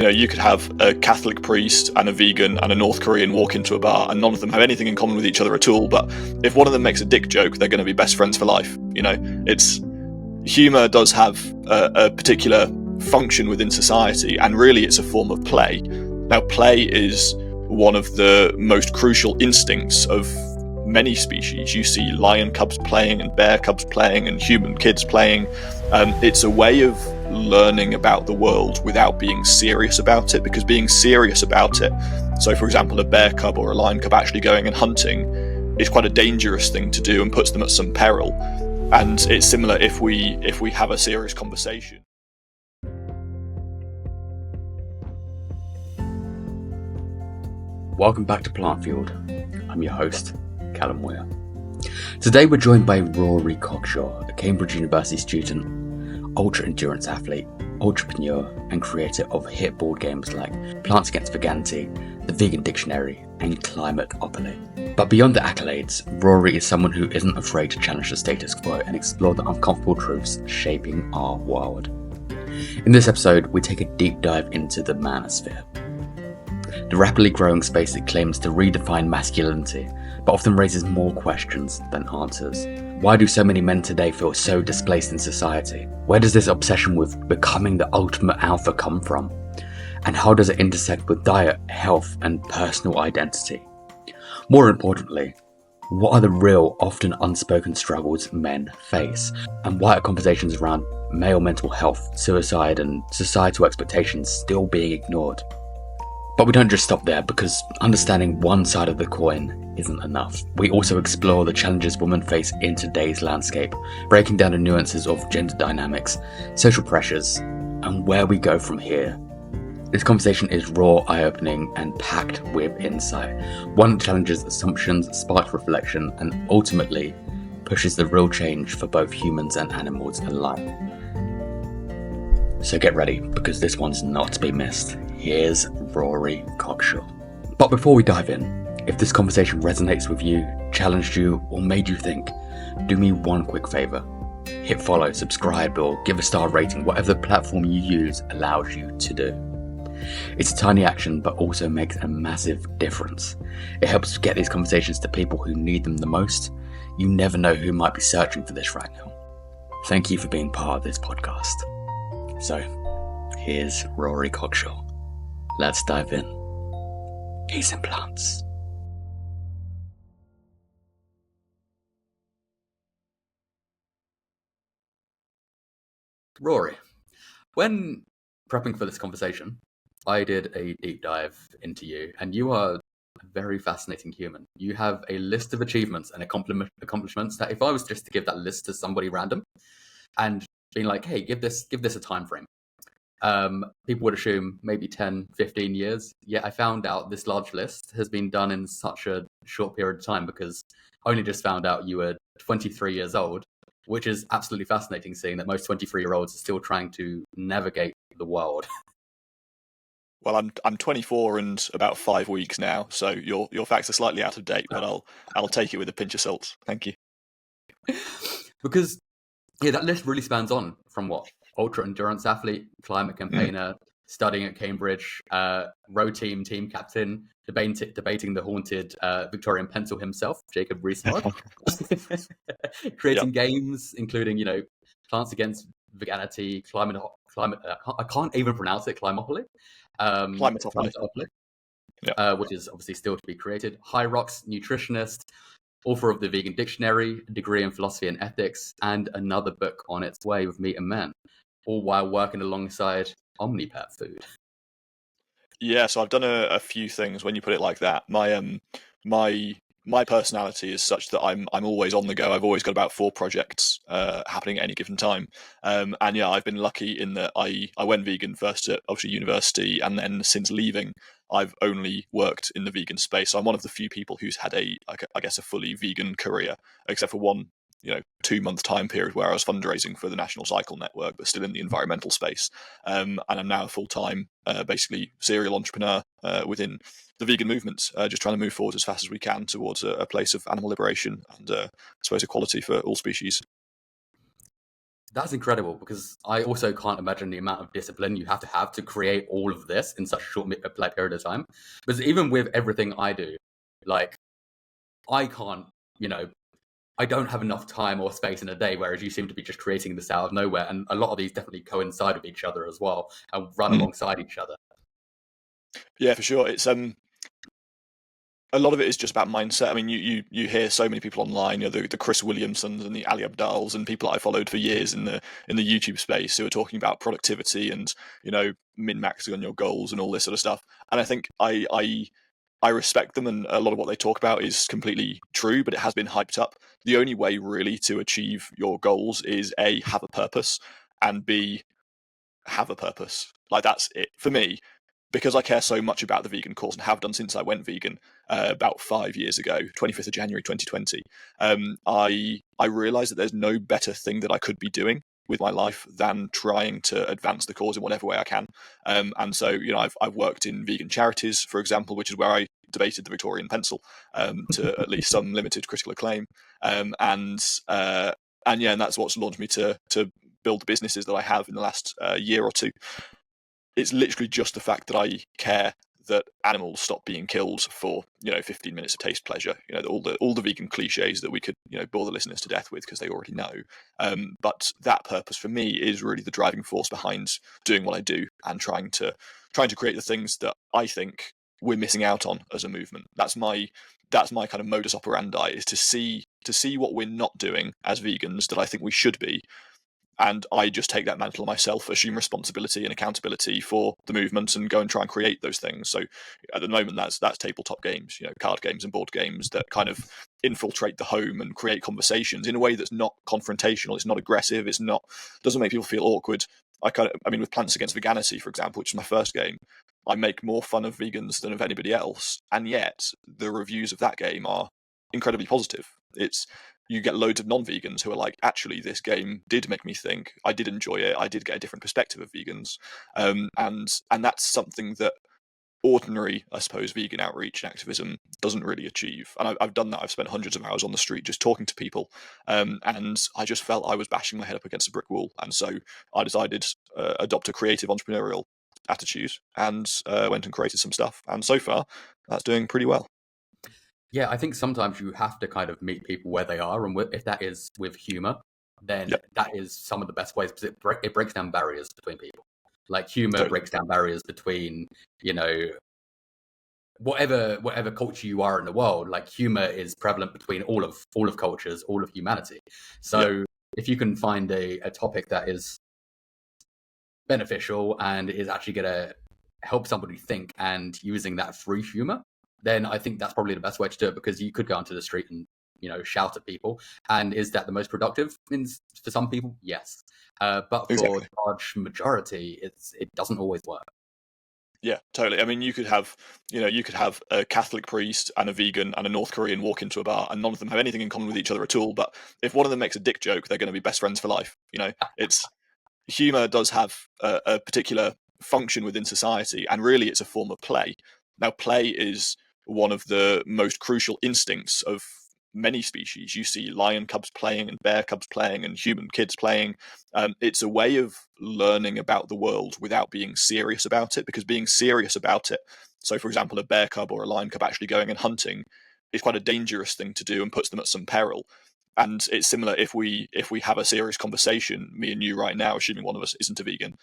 You could have a Catholic priest and a vegan and a North Korean walk into a bar, and none of them have anything in common with each other at all. But if one of them makes a dick joke, they're going to be best friends for life. Humor does have a particular function within society, and really it's a form of play. Now, play is one of the most crucial instincts of many species. You see lion cubs playing and bear cubs playing and human kids playing. It's a way of learning about the world without being serious about it, because being serious about it, so for example a bear cub or a lion cub actually going and hunting, is quite a dangerous thing to do and puts them at some peril. And it's similar if we have a serious conversation. Welcome back to Plant Field. I'm your host, Callum Weir. Today we're joined by Rory Cockshaw, a Cambridge University student, ultra-endurance athlete, entrepreneur and creator of hit board games like Plants Against Veganity, The Vegan Dictionary and Climate-opoly. But beyond the accolades, Rory is someone who isn't afraid to challenge the status quo and explore the uncomfortable truths shaping our world. In this episode, we take a deep dive into the manosphere, the rapidly growing space that claims to redefine masculinity, but often raises more questions than answers. Why do so many men today feel so displaced in society? Where does this obsession with becoming the ultimate alpha come from? And how does it intersect with diet, health, and personal identity? More importantly, what are the real, often unspoken struggles men face? And why are conversations around male mental health, suicide, and societal expectations still being ignored? But we don't just stop there, because understanding one side of the coin isn't enough. We also explore the challenges women face in today's landscape, breaking down the nuances of gender dynamics, social pressures, and where we go from here. This conversation is raw, eye-opening, and packed with insight. One that challenges assumptions, sparks reflection, and ultimately pushes the real change for both humans and animals alike. So get ready, because this one's not to be missed. Here's Rory Cockshaw. But before we dive in, if this conversation resonates with you, challenged you, or made you think, do me one quick favour. Hit follow, subscribe, or give a star rating, whatever the platform you use allows you to do. It's a tiny action, but also makes a massive difference. It helps get these conversations to people who need them the most. You never know who might be searching for this right now. Thank you for being part of this podcast. So, here's Rory Cockshaw. Let's dive in. He's in plants. Rory, when prepping for this conversation, I did a deep dive into you, and you are a very fascinating human. You have a list of achievements and accomplishments that if I was just to give that list to somebody random and being like, hey, give this a time frame, people would assume maybe 10, 15 years. Yet I found out this large list has been done in such a short period of time, because I only just found out you were 23 years old, which is absolutely fascinating, seeing that most 23-year-olds are still trying to navigate the world. Well, I'm 24 and about 5 weeks now, so your facts are slightly out of date, but I'll take it with a pinch of salt. Thank you. Because that list really spans on from what? Ultra endurance athlete, climate campaigner, studying at Cambridge, row team captain, debating the haunted Victorian pencil himself, Jacob Rees-Mogg, creating games including Plants Against Veganity, climate. I can't even pronounce it. Climate-opoly. Climate-opoly. Which is obviously still to be created. High Rocks nutritionist, author of The Vegan Dictionary, a degree in philosophy and ethics, and another book on its way with Meat and Men, all while working alongside Omnipet Food. Yeah, so I've done a few things when you put it like that. My personality is such that I'm always on the go. I've always got about 4 projects happening at any given time. And yeah, I've been lucky in that I went vegan first at obviously university, and then since leaving, I've only worked in the vegan space. So I'm one of the few people who's had a fully vegan career, except for one 2-month time period where I was fundraising for the National Cycle Network, but still in the environmental space. And I'm now a full-time, basically serial entrepreneur within the vegan movement, just trying to move forward as fast as we can towards a place of animal liberation and I suppose equality for all species. That's incredible, because I also can't imagine the amount of discipline you have to create all of this in such a short period of time. Because even with everything I do, like, I can't, you know, I don't have enough time or space in a day, whereas you seem to be just creating this out of nowhere. And a lot of these definitely coincide with each other as well and run Mm. alongside each other. Yeah, for sure. It's a lot of it is just about mindset. I mean, you hear so many people online, the Chris Williamsons and the Ali Abdals and people that I followed for years in the YouTube space who are talking about productivity and min-maxing on your goals and all this sort of stuff. And I think I respect them, and a lot of what they talk about is completely true, but it has been hyped up. The only way really to achieve your goals is A, have a purpose, and B, have a purpose. Like, that's it for me, because I care so much about the vegan cause and have done since I went vegan about 5 years ago, 25th of January 2020. I realized that there's no better thing that I could be doing with my life than trying to advance the cause in whatever way I can. And so, I've worked in vegan charities, for example, which is where I debated the Victorian pencil to at least some limited critical acclaim. And that's what's launched me to build the businesses that I have in the last year or two. It's literally just the fact that I care that animals stop being killed for 15 minutes of taste pleasure. All the vegan cliches that we could bore the listeners to death with because they already know. But that purpose for me is really the driving force behind doing what I do and trying to create the things that I think we're missing out on as a movement. That's my kind of modus operandi, is to see what we're not doing as vegans that I think we should be, and I just take that mantle on myself, assume responsibility and accountability for the movement, and go and try and create those things. So at the moment, that's tabletop games, card games and board games that kind of infiltrate the home and create conversations in a way that's not confrontational, it's not aggressive, doesn't make people feel awkward. With Plants Against Veganity, for example, which is my first game, I make more fun of vegans than of anybody else, and yet the reviews of that game are incredibly positive. You get loads of non-vegans who are like, actually, this game did make me think. I did enjoy it. I did get a different perspective of vegans, and that's something that ordinary, I suppose, vegan outreach and activism doesn't really achieve. And I've done that. I've spent hundreds of hours on the street just talking to people, and I just felt I was bashing my head up against a brick wall. And so I decided adopt a creative entrepreneurial attitude and went and created some stuff. And so far, that's doing pretty well. Yeah, I think sometimes you have to kind of meet people where they are, and if that is with humor, then Yep. that is some of the best ways, because it breaks down barriers between people. Like, humor Totally. breaks down barriers between, whatever culture you are in the world. Like, humor is prevalent between all of cultures, all of humanity. So if you can find a topic that is beneficial and is actually going to help somebody think, and using that through humor, then I think that's probably the best way to do it, because you could go onto the street and shout at people. And is that the most productive? For some people, yes, but Exactly. for the large majority, it doesn't always work. Yeah, totally. I mean, you could have a Catholic priest and a vegan and a North Korean walk into a bar, and none of them have anything in common with each other at all. But if one of them makes a dick joke, they're going to be best friends for life. It's humor does have a particular function within society, and really, it's a form of play. Now, play is one of the most crucial instincts of many species. You see lion cubs playing and bear cubs playing and human kids playing. It's a way of learning about the world without being serious about it, because being serious about it, so for example, a bear cub or a lion cub actually going and hunting, is quite a dangerous thing to do and puts them at some peril. And it's similar if we have a serious conversation, me and you right now, assuming one of us isn't a vegan,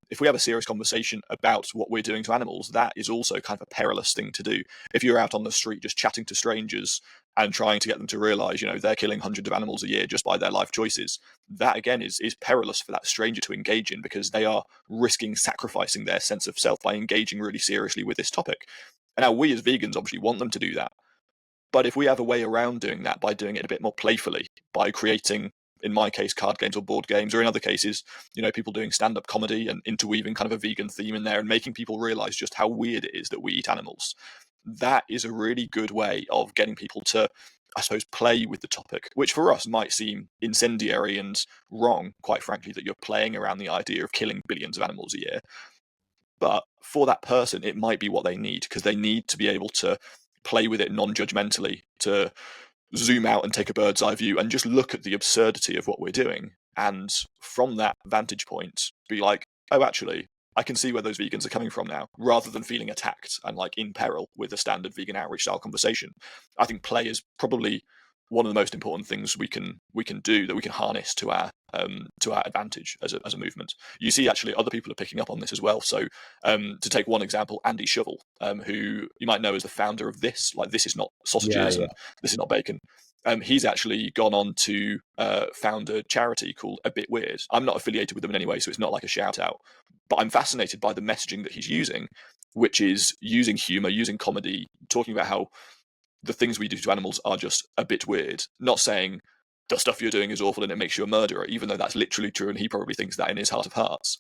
if we have a serious conversation about what we're doing to animals, that is also kind of a perilous thing to do. If you're out on the street just chatting to strangers and trying to get them to realize, they're killing hundreds of animals a year just by their life choices, that again is perilous for that stranger to engage in, because they are risking sacrificing their sense of self by engaging really seriously with this topic. And now we as vegans obviously want them to do that. But if we have a way around doing that by doing it a bit more playfully, by creating, in my case, card games or board games, or in other cases, people doing stand-up comedy and interweaving kind of a vegan theme in there and making people realize just how weird it is that we eat animals, that is a really good way of getting people to, I suppose, play with the topic, which for us might seem incendiary and wrong, quite frankly, that you're playing around the idea of killing billions of animals a year. But for that person, it might be what they need, because they need to be able to play with it non-judgmentally, to zoom out and take a bird's eye view and just look at the absurdity of what we're doing. and from that vantage point be like, oh, actually, I can see where those vegans are coming from now, rather than feeling attacked and like in peril with a standard vegan outreach style conversation. I think play is probably one of the most important things we can do, that we can harness to our advantage as a movement. You see, actually, other people are picking up on this as well. So, to take one example, Andy Shovel, who you might know as the founder of This, like This Is Not Sausages and This Is Not Bacon. He's actually gone on to found a charity called A Bit Weird. I'm not affiliated with them in any way, so it's not like a shout out. But I'm fascinated by the messaging that he's using, which is using humor, using comedy, talking about how the things we do to animals are just a bit weird. Not saying the stuff you're doing is awful and it makes you a murderer, even though that's literally true, and he probably thinks that in his heart of hearts.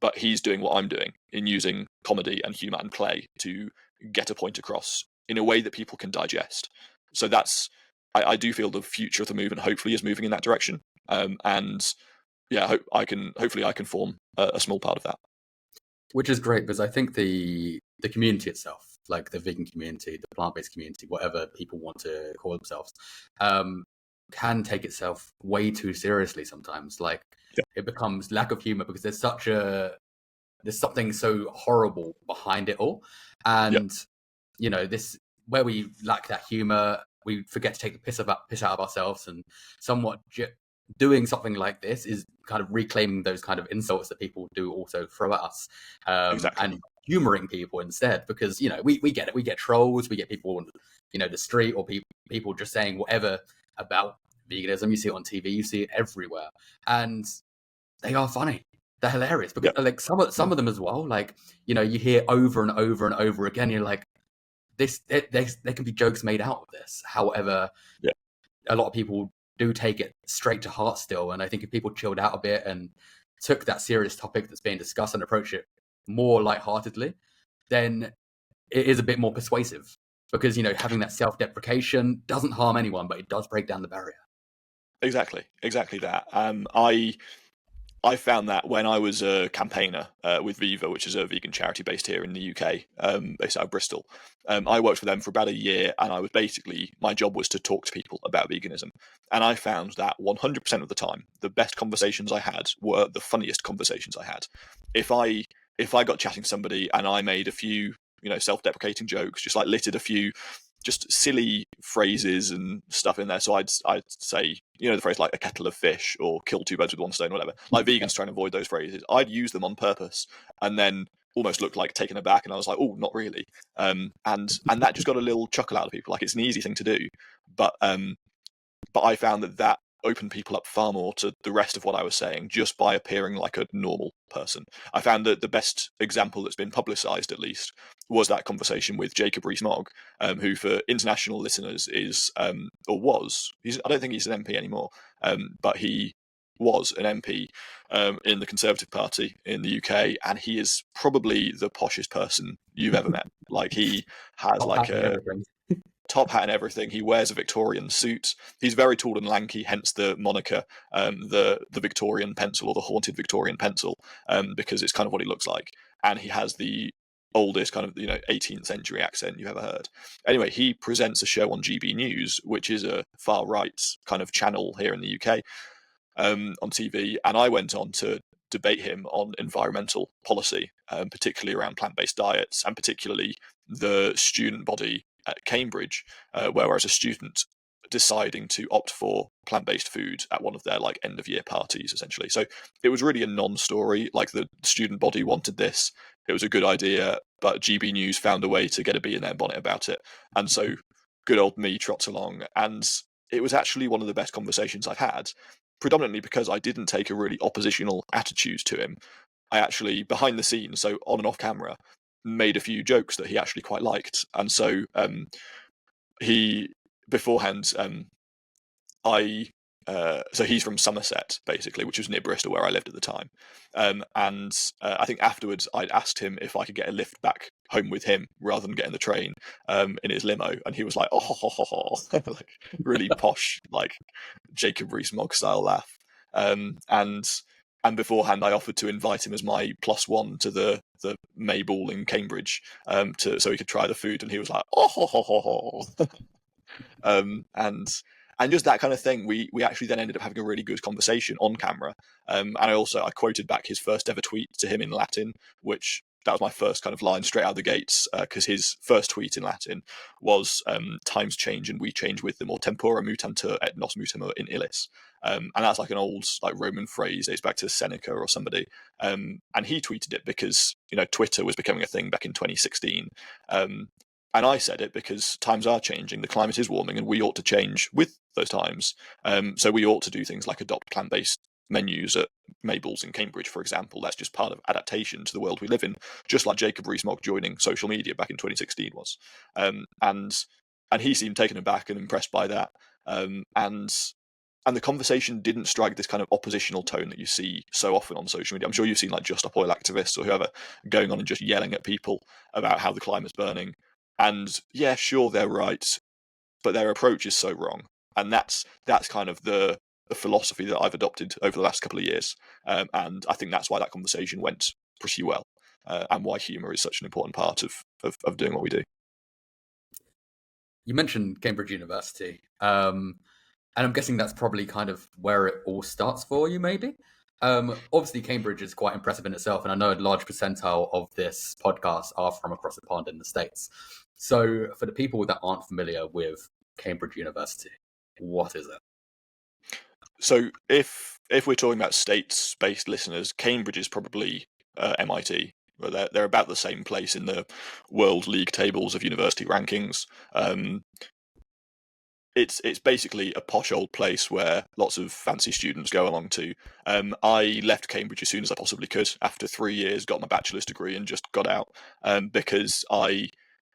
But he's doing what I'm doing in using comedy and humor and play to get a point across in a way that people can digest. So that's, I do feel the future of the movement hopefully is moving in that direction. And yeah, hopefully I can form a small part of that. Which is great, because I think the community itself, like the vegan community, the plant-based community, whatever people want to call themselves, can take itself way too seriously sometimes. Like, it becomes lack of humor because there's something so horrible behind it all. And this, where we lack that humor, we forget to take the piss out of ourselves, and somewhat doing something like this is kind of reclaiming those kind of insults that people do also throw at us, and humoring people instead, because we get it, we get trolls, we get people on the street, or people just saying whatever about veganism. You see it on TV, you see it everywhere, and they are funny, they're hilarious, because like some of them as well, like you hear over and over and over again, you're like, this there can be jokes made out of this. However, a lot of people do take it straight to heart still. And I think if people chilled out a bit and took that serious topic that's being discussed and approach it more lightheartedly, then it is a bit more persuasive, because having that self-deprecation doesn't harm anyone, but it does break down the barrier. Exactly that. I found that when I was a campaigner with Viva, which is a vegan charity based here in the UK, based out of Bristol. I worked for them for about a year, and I was my job was to talk to people about veganism. And I found that 100% of the time, the best conversations I had were the funniest conversations I had. If I got chatting to somebody and I made a few, self-deprecating jokes, just like littered a few just silly phrases and stuff in there. So I'd say, the phrase like a kettle of fish or kill two birds with one stone, whatever. Like vegans try and avoid those phrases. I'd use them on purpose, and then almost looked like taken aback, and I was like, oh, not really. And that just got a little chuckle out of people. Like, it's an easy thing to do, but I found that opened people up far more to the rest of what I was saying just by appearing like a normal person. I found that the best example that's been publicised, at least, was that conversation with Jacob Rees-Mogg, who, for international listeners, is or was. I don't think he's an MP anymore, but he was an MP in the Conservative Party in the UK, and he is probably the poshest person you've ever met. Like, he has like a top hat and everything. He wears a Victorian suit. He's very tall and lanky, hence the moniker, the Victorian pencil, or the haunted Victorian pencil, because it's kind of what he looks like. And he has the oldest kind of 18th century accent you've ever heard. Anyway, he presents a show on GB News, which is a far right kind of channel here in the UK, on TV, and I went on to debate him on environmental policy, particularly around plant-based diets, and particularly the student body at Cambridge, where I was a student deciding to opt for plant-based food at one of their like end-of-year parties, essentially. So it was really a non-story. Like, the student body wanted this, it was a good idea, but GB News found a way to get a bee in their bonnet about it, and so good old me trots along, and it was actually one of the best conversations I've had, predominantly because I didn't take a really oppositional attitude to him. I actually, behind the scenes, so on and off camera, made a few jokes that he actually quite liked. And so he, beforehand, so he's from Somerset, basically, which was near Bristol, where I lived at the time. And I think afterwards I'd asked him if I could get a lift back home with him rather than getting the train in his limo. And he was like, oh, ho, ho, ho, ho. Like, really posh, like Jacob Rees-Mogg style laugh. And beforehand, I offered to invite him as my +1 to the May Ball in Cambridge, so he could try the food. And he was like, oh, ho, ho, ho, ho. And And just that kind of thing, we actually then ended up having a really good conversation on camera. And I quoted back his first ever tweet to him in Latin, which that was my first kind of line straight out of the gates, because his first tweet in Latin was "Times change and we change with them," or "Tempora mutantur et nos mutamur in illis." And that's like an old like Roman phrase. It's back to Seneca or somebody. And he tweeted it because Twitter was becoming a thing back in 2016. And I said it because times are changing, the climate is warming, and we ought to change with those times. So we ought to do things like adopt plant-based menus at Mabel's in Cambridge, for example. That's just part of adaptation to the world we live in, just like Jacob Rees-Mogg joining social media back in 2016 was. And he seemed taken aback and impressed by that. And the conversation didn't strike this kind of oppositional tone that you see so often on social media. I'm sure you've seen like Just Stop Oil activists or whoever going on and just yelling at people about how the climate's burning. And yeah, sure, they're right, but their approach is so wrong. And that's kind of the philosophy that I've adopted over the last couple of years. And I think that's why that conversation went pretty well, and why humour is such an important part of doing what we do. You mentioned Cambridge University, and I'm guessing that's probably kind of where it all starts for you, maybe? Obviously, Cambridge is quite impressive in itself, and I know a large percentile of this podcast are from across the pond in the States. So for the people that aren't familiar with Cambridge University, what is it? So if we're talking about States-based listeners, Cambridge is probably MIT. They're about the same place in the World League tables of university rankings. It's basically a posh old place where lots of fancy students go along to. I left Cambridge as soon as I possibly could. After 3 years, got my bachelor's degree and just got out, because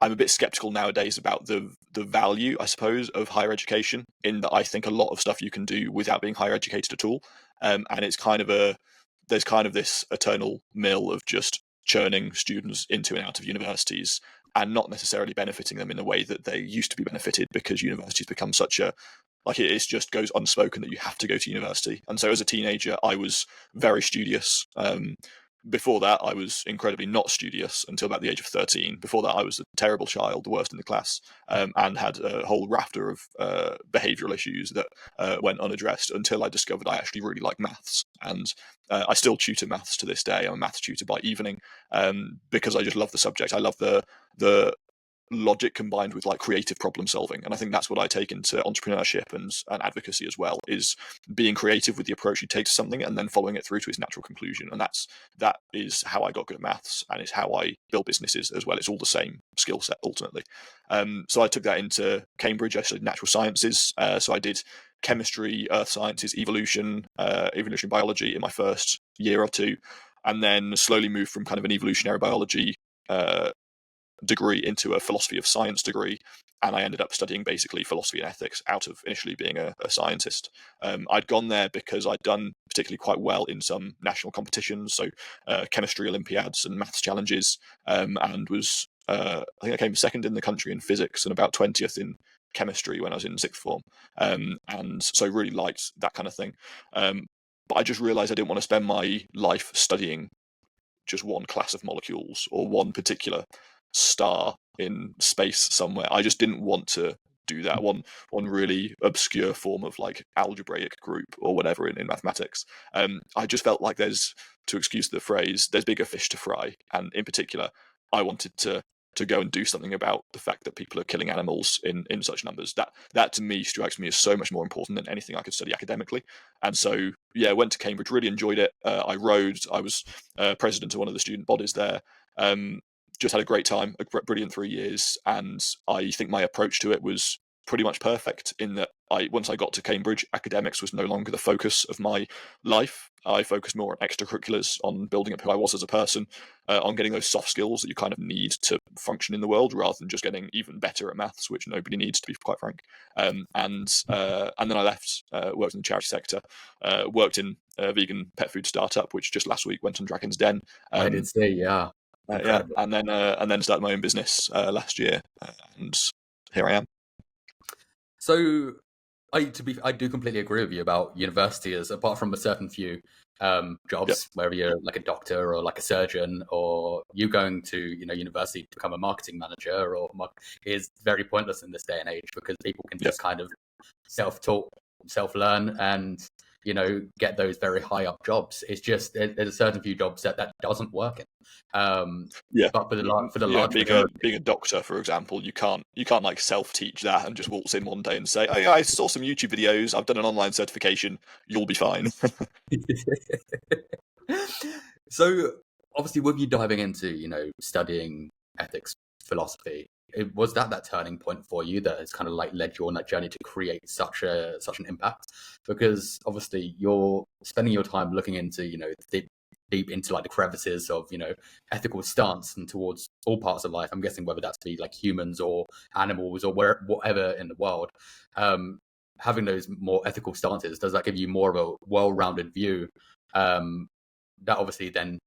I'm a bit skeptical nowadays about the value, I suppose, of higher education, in that I think a lot of stuff you can do without being higher educated at all. And it's kind of there's kind of this eternal mill of just churning students into and out of universities and not necessarily benefiting them in a way that they used to be benefited, because universities become such a, like, it just goes unspoken that you have to go to university. And so as a teenager, I was very studious. Before that, I was incredibly not studious until about the age of 13. Before that, I was a terrible child, the worst in the class, and had a whole rafter of behavioural issues that went unaddressed until I discovered I actually really like maths. And I still tutor maths to this day. I'm a maths tutor by evening, because I just love the subject. I love the logic combined with like creative problem solving, and I think that's what I take into entrepreneurship and advocacy as well, is being creative with the approach you take to something and then following it through to its natural conclusion. And that is how I got good at maths, and it's how I build businesses as well. It's all the same skill set ultimately. So I took that into Cambridge. I studied natural sciences, so I did chemistry, earth sciences, evolution biology in my first year or two, and then slowly moved from kind of an evolutionary biology degree into a philosophy of science degree, and I ended up studying basically philosophy and ethics out of initially being a scientist. I'd gone there because I'd done particularly quite well in some national competitions, so chemistry Olympiads and maths challenges, and was I think I came second in the country in physics and about 20th in chemistry when I was in sixth form, and so really liked that kind of thing. But I just realised I didn't want to spend my life studying just one class of molecules or one particular star in space somewhere. I just didn't want to do that one really obscure form of like algebraic group or whatever in mathematics. I just felt like there's, to excuse the phrase, there's bigger fish to fry, and in particular I wanted to go and do something about the fact that people are killing animals in such numbers. That to me strikes me as so much more important than anything I could study academically. And so yeah, went to Cambridge, really enjoyed it. I was president of one of the student bodies there. Just had a great time, a brilliant 3 years, and I think my approach to it was pretty much perfect, in that once I got to Cambridge, academics was no longer the focus of my life. I focused more on extracurriculars, on building up who I was as a person, on getting those soft skills that you kind of need to function in the world, rather than just getting even better at maths, which nobody needs, to be quite frank. And then I left, worked in the charity sector, worked in a vegan pet food startup, which just last week went on Dragon's Den. I did say, yeah. Yeah, and then started my own business last year, and here I am. So I do completely agree with you about university, as apart from a certain few jobs, Yep. whether you're like a doctor or like a surgeon, or you going to university to become a marketing manager is very pointless in this day and age, because people can just kind of self-taught, self-learn, and get those very high up jobs. It's just there's a certain few jobs that doesn't work in. Yeah, But for the yeah. large majority, Being a doctor, for example, you can't like self-teach that and just waltz in one day and say, "Oh yeah, I saw some YouTube videos. I've done an online certification. You'll be fine." So obviously, with you diving into studying ethics, philosophy, was that turning point for you that has kind of like led you on that journey to create such an impact? Because obviously, you're spending your time looking into deep into like the crevices of ethical stance and towards all parts of life. I'm guessing whether that's be like humans or animals or whatever in the world. Having those more ethical stances, does that give you more of a well-rounded view? That obviously then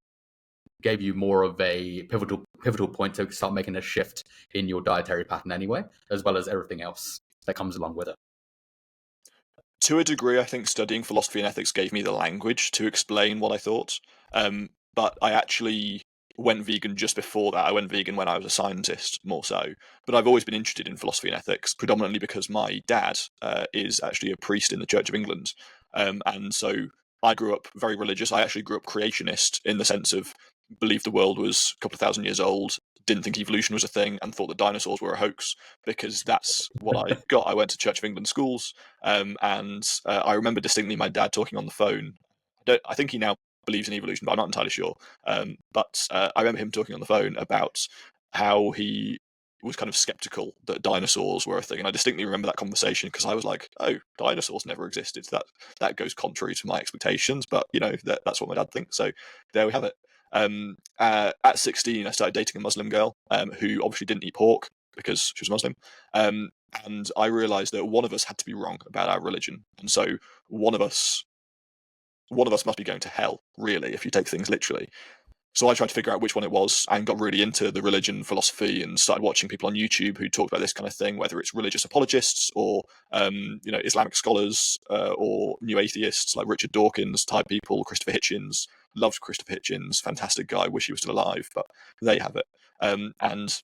gave you more of a pivotal point to start making a shift in your dietary pattern anyway, as well as everything else that comes along with it. To a degree, I think studying philosophy and ethics gave me the language to explain what I thought. But I actually went vegan just before that. I went vegan when I was a scientist, more so. But I've always been interested in philosophy and ethics, predominantly because my dad is actually a priest in the Church of England. And so I grew up very religious. I actually grew up creationist in the sense of believed the world was a couple of thousand years old, didn't think evolution was a thing, and thought that dinosaurs were a hoax, because that's what I got. I went to Church of England schools, and I remember distinctly my dad talking on the phone. I think he now believes in evolution, but I'm not entirely sure. But I remember him talking on the phone about how he was kind of skeptical that dinosaurs were a thing, and I distinctly remember that conversation because I was like, "Oh, dinosaurs never existed." That goes contrary to my expectations, but that's what my dad thinks. So there we have it. At 16, I started dating a Muslim girl who obviously didn't eat pork because she was Muslim. And I realised that one of us had to be wrong about our religion, and so one of us must be going to hell, really, if you take things literally. So I tried to figure out which one it was and got really into the religion philosophy and started watching people on YouTube who talked about this kind of thing, whether it's religious apologists or Islamic scholars or new atheists like Richard Dawkins type people, Christopher Hitchens. Loved Christopher Hitchens, fantastic guy. Wish he was still alive, but they have it. And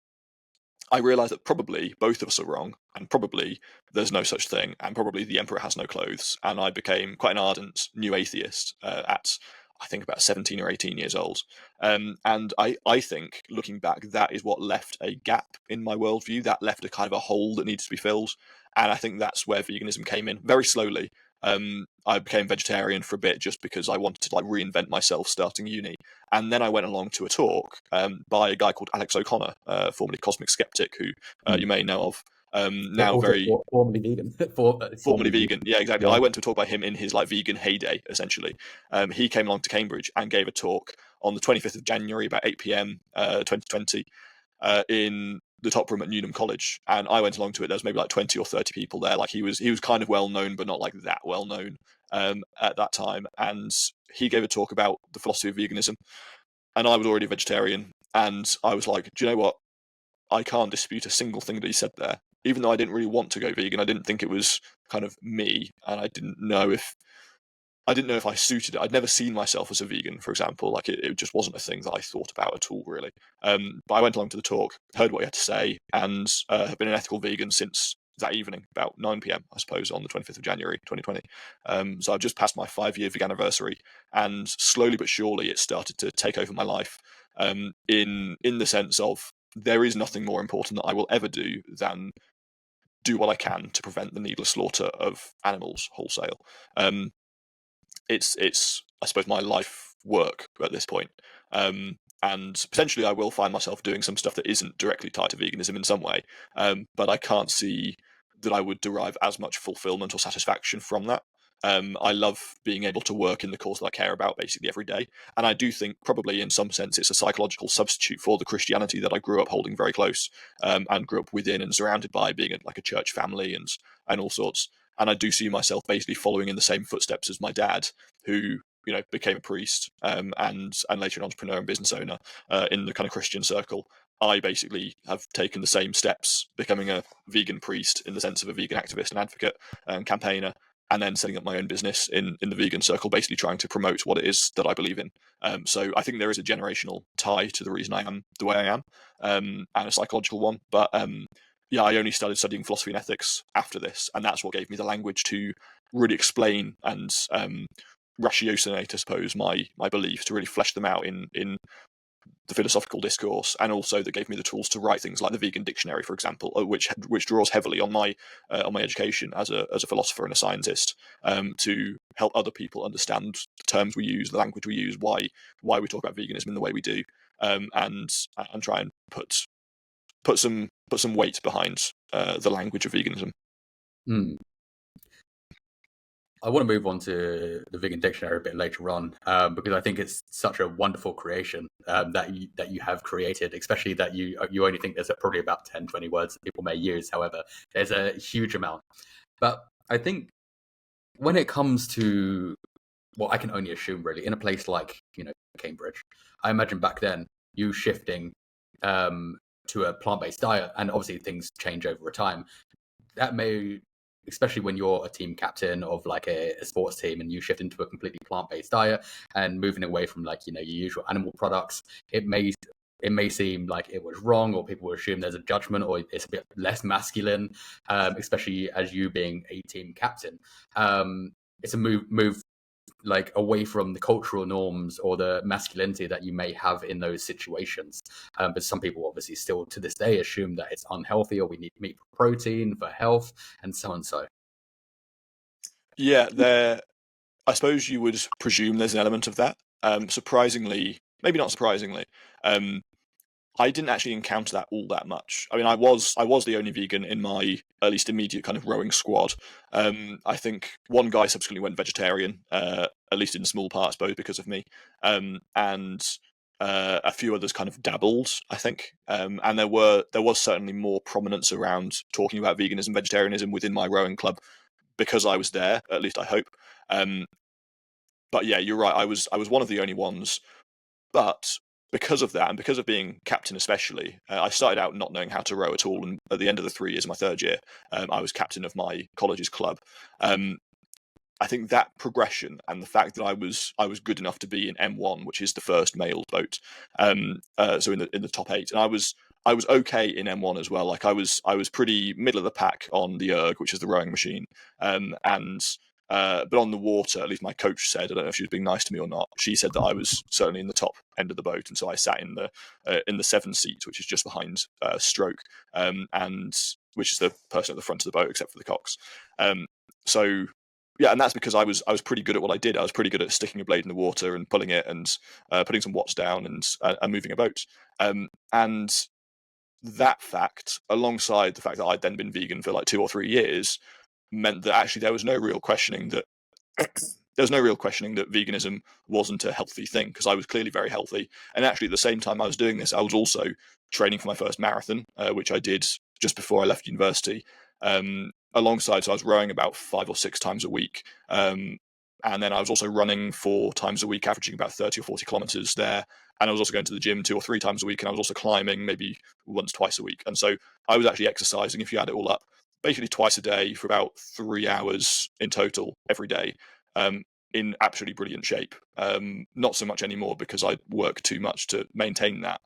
I realised that probably both of us are wrong, and probably there's no such thing, and probably the emperor has no clothes. And I became quite an ardent new atheist at, I think, about 17 or 18 years old. And I think, looking back, that is what left a gap in my worldview. That left a kind of a hole that needs to be filled. And I think that's where veganism came in very slowly. I became vegetarian for a bit just because I wanted to reinvent myself starting uni. And then I went along to a talk by a guy called Alex O'Connor, formerly Cosmic Skeptic, who you may know of. Now Also very formerly vegan. formerly vegan. Yeah, exactly. Yeah. I went to a talk by him in his vegan heyday, essentially. He came along to Cambridge and gave a talk on the 25th of January, about 8 p.m. 2020, in the top room at Newnham College, and I went along to it. There was maybe 20 or 30 people there. He was kind of well known, but not that well known at that time. And he gave a talk about the philosophy of veganism, and I was already a vegetarian, and I was like, do you know what? I can't dispute a single thing that he said there. Even though I didn't really want to go vegan, I didn't think it was kind of me, and I didn't know if I suited it. I'd never seen myself as a vegan, for example. It just wasn't a thing that I thought about at all, really. But I went along to the talk, heard what he had to say, and have been an ethical vegan since that evening, about 9 p.m., I suppose, on the 25th of January, 2020. So I've just passed my 5-year vegan anniversary, and slowly but surely it started to take over my life, in the sense of there is nothing more important that I will ever do than do what I can to prevent the needless slaughter of animals wholesale. It's I suppose my life work at this point. And potentially I will find myself doing some stuff that isn't directly tied to veganism in some way. But I can't see that I would derive as much fulfillment or satisfaction from that. I love being able to work in the cause that I care about basically every day. And I do think probably in some sense it's a psychological substitute for the Christianity that I grew up holding very close, and grew up within and surrounded by, being a church family and all sorts. And I do see myself basically following in the same footsteps as my dad, who became a priest, and later an entrepreneur and business owner in the kind of Christian circle. I basically have taken the same steps, becoming a vegan priest in the sense of a vegan activist and advocate and campaigner, and then setting up my own business in the vegan circle, basically trying to promote what it is that I believe in. So I think there is a generational tie to the reason I am the way I am, and a psychological one. But yeah, I only started studying philosophy and ethics after this, and that's what gave me the language to really explain and ratiocinate, I suppose, my beliefs, to really flesh them out in the philosophical discourse, and also that gave me the tools to write things like the vegan dictionary, for example, which draws heavily on my education as a philosopher and a scientist, to help other people understand the terms we use, the language we use, why we talk about veganism in the way we do, and try and put some weight behind the language of veganism. Mm. I want to move on to the vegan dictionary a bit later on, because I think it's such a wonderful creation that you have created, especially that you only think there's probably about 10, 20 words that people may use. However, there's a huge amount. But I think when it comes to, well, I can only assume really, in a place like, Cambridge, I imagine back then you shifting to a plant-based diet, and obviously things change over time. That may, especially when you're a team captain of like a sports team and you shift into a completely plant-based diet and moving away from like, your usual animal products, it may seem like it was wrong, or people will assume there's a judgment, or it's a bit less masculine, especially as you being a team captain. It's a move like away from the cultural norms or the masculinity that you may have in those situations. But some people obviously still to this day assume that it's unhealthy, or we need meat for protein, for health, and so on. So Yeah, I suppose you would presume there's an element of that. Surprisingly, maybe not surprisingly, I didn't actually encounter that all that much. I mean, I was the only vegan in my at least immediate kind of rowing squad. I think one guy subsequently went vegetarian, at least in small parts, both because of me, and a few others kind of dabbled, I think. And there was certainly more prominence around talking about veganism, vegetarianism within my rowing club because I was there. At least I hope. Um, but yeah, you're right. I was one of the only ones, but because of that, and because of being captain especially, I started out not knowing how to row at all, and at the end of the 3 years of my third year, I was captain of my college's club. Um, I think that progression and the fact that I was good enough to be in M1, which is the first male boat, so in the top eight, and I was okay in M1 as well. Like I was pretty middle of the pack on the erg, which is the rowing machine, and but on the water, at least my coach said, I don't know if she was being nice to me or not, she said that I was certainly in the top end of the boat, and so I sat in the 7 seat, which is just behind stroke, and which is the person at the front of the boat, except for the cocks. So yeah, and that's because I was pretty good at what I did. I was pretty good at sticking a blade in the water and pulling it, and putting some watts down, and moving a boat. And that fact, alongside the fact that I'd then been vegan for like 2 or 3 years, meant that actually there was no real questioning that veganism wasn't a healthy thing, because I was clearly very healthy. And actually, at the same time I was doing this, I was also training for my first marathon, which I did just before I left university. Alongside, so I was rowing about 5 or 6 times a week. And then I was also running 4 times a week, averaging about 30 or 40 kilometers there. And I was also going to the gym 2 or 3 times a week. And I was also climbing maybe once, twice a week. And so I was actually exercising, if you add it all up, basically twice a day for about 3 hours in total every day, in absolutely brilliant shape. Not so much anymore because I work too much to maintain that.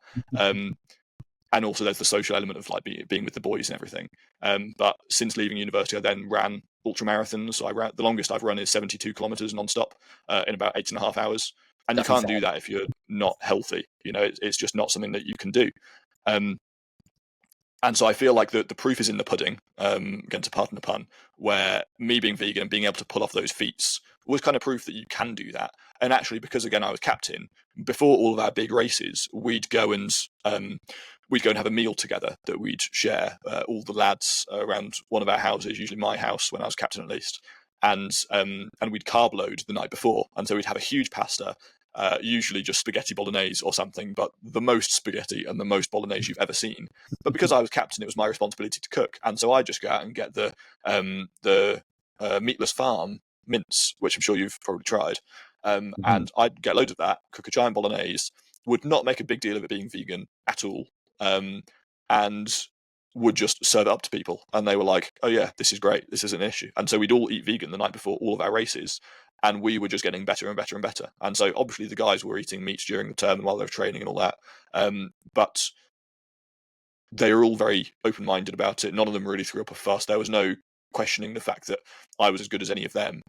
And also there's the social element of like being with the boys and everything. But since leaving university, I then ran ultra marathons. So the longest I've run is 72 kilometers nonstop, in about 8.5 hours. And that's you can't insane. do that if you're not healthy. It's just not something that you can do. Um, and so I feel like the proof is in the pudding, again, to pardon the pun, where me being vegan and being able to pull off those feats was kind of proof that you can do that. And actually, because again, I was captain, before all of our big races, we'd go and have a meal together that we'd share, all the lads around one of our houses, usually my house when I was captain at least, and we'd carb load the night before, and so we'd have a huge pasta, usually just spaghetti bolognese or something, but the most spaghetti and the most bolognese you've ever seen. But because I was captain, it was my responsibility to cook, and so I just go out and get the meatless farm mince, which I'm sure you've probably tried, and I'd get loads of that, cook a giant bolognese, would not make a big deal of it being vegan at all, and would just serve it up to people, and they were like, "Oh yeah, this is great. This isn't an issue." And so we'd all eat vegan the night before all of our races, and we were just getting better and better and better. And so obviously the guys were eating meat during the term and while they were training and all that, but they were all very open-minded about it. None of them really threw up a fuss. There was no questioning the fact that I was as good as any of them,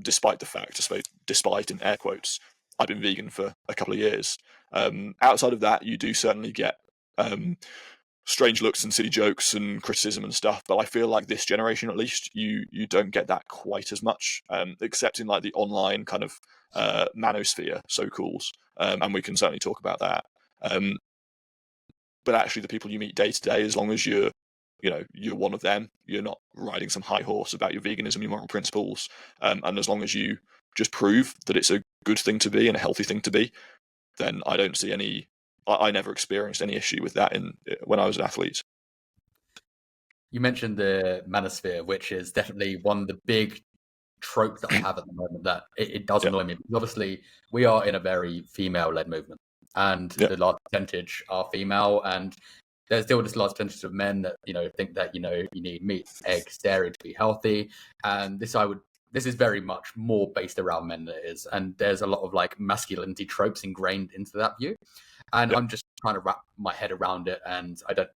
despite the fact, I suppose, despite in air quotes, I've been vegan for a couple of years. Outside of that, you do certainly get strange looks and silly jokes and criticism and stuff, but I feel like this generation, at least, you don't get that quite as much, except in like the online kind of manosphere, so-calls, and we can certainly talk about that. But actually, the people you meet day to day, as long as you're one of them, you're not riding some high horse about your veganism, your moral principles, and as long as you just prove that it's a good thing to be and a healthy thing to be, then I don't see any. I never experienced any issue with that when I was an athlete. You mentioned the manosphere, which is definitely one of the big tropes that I have at the moment, that it does annoy me. Because obviously, we are in a very female-led movement, and the large percentage are female, and there's still this large percentage of men that think that you need meat, eggs, dairy to be healthy, and this is very much more based around men than it is, and there's a lot of like masculinity tropes ingrained into that view, and I'm just trying to wrap my head around it, and I don't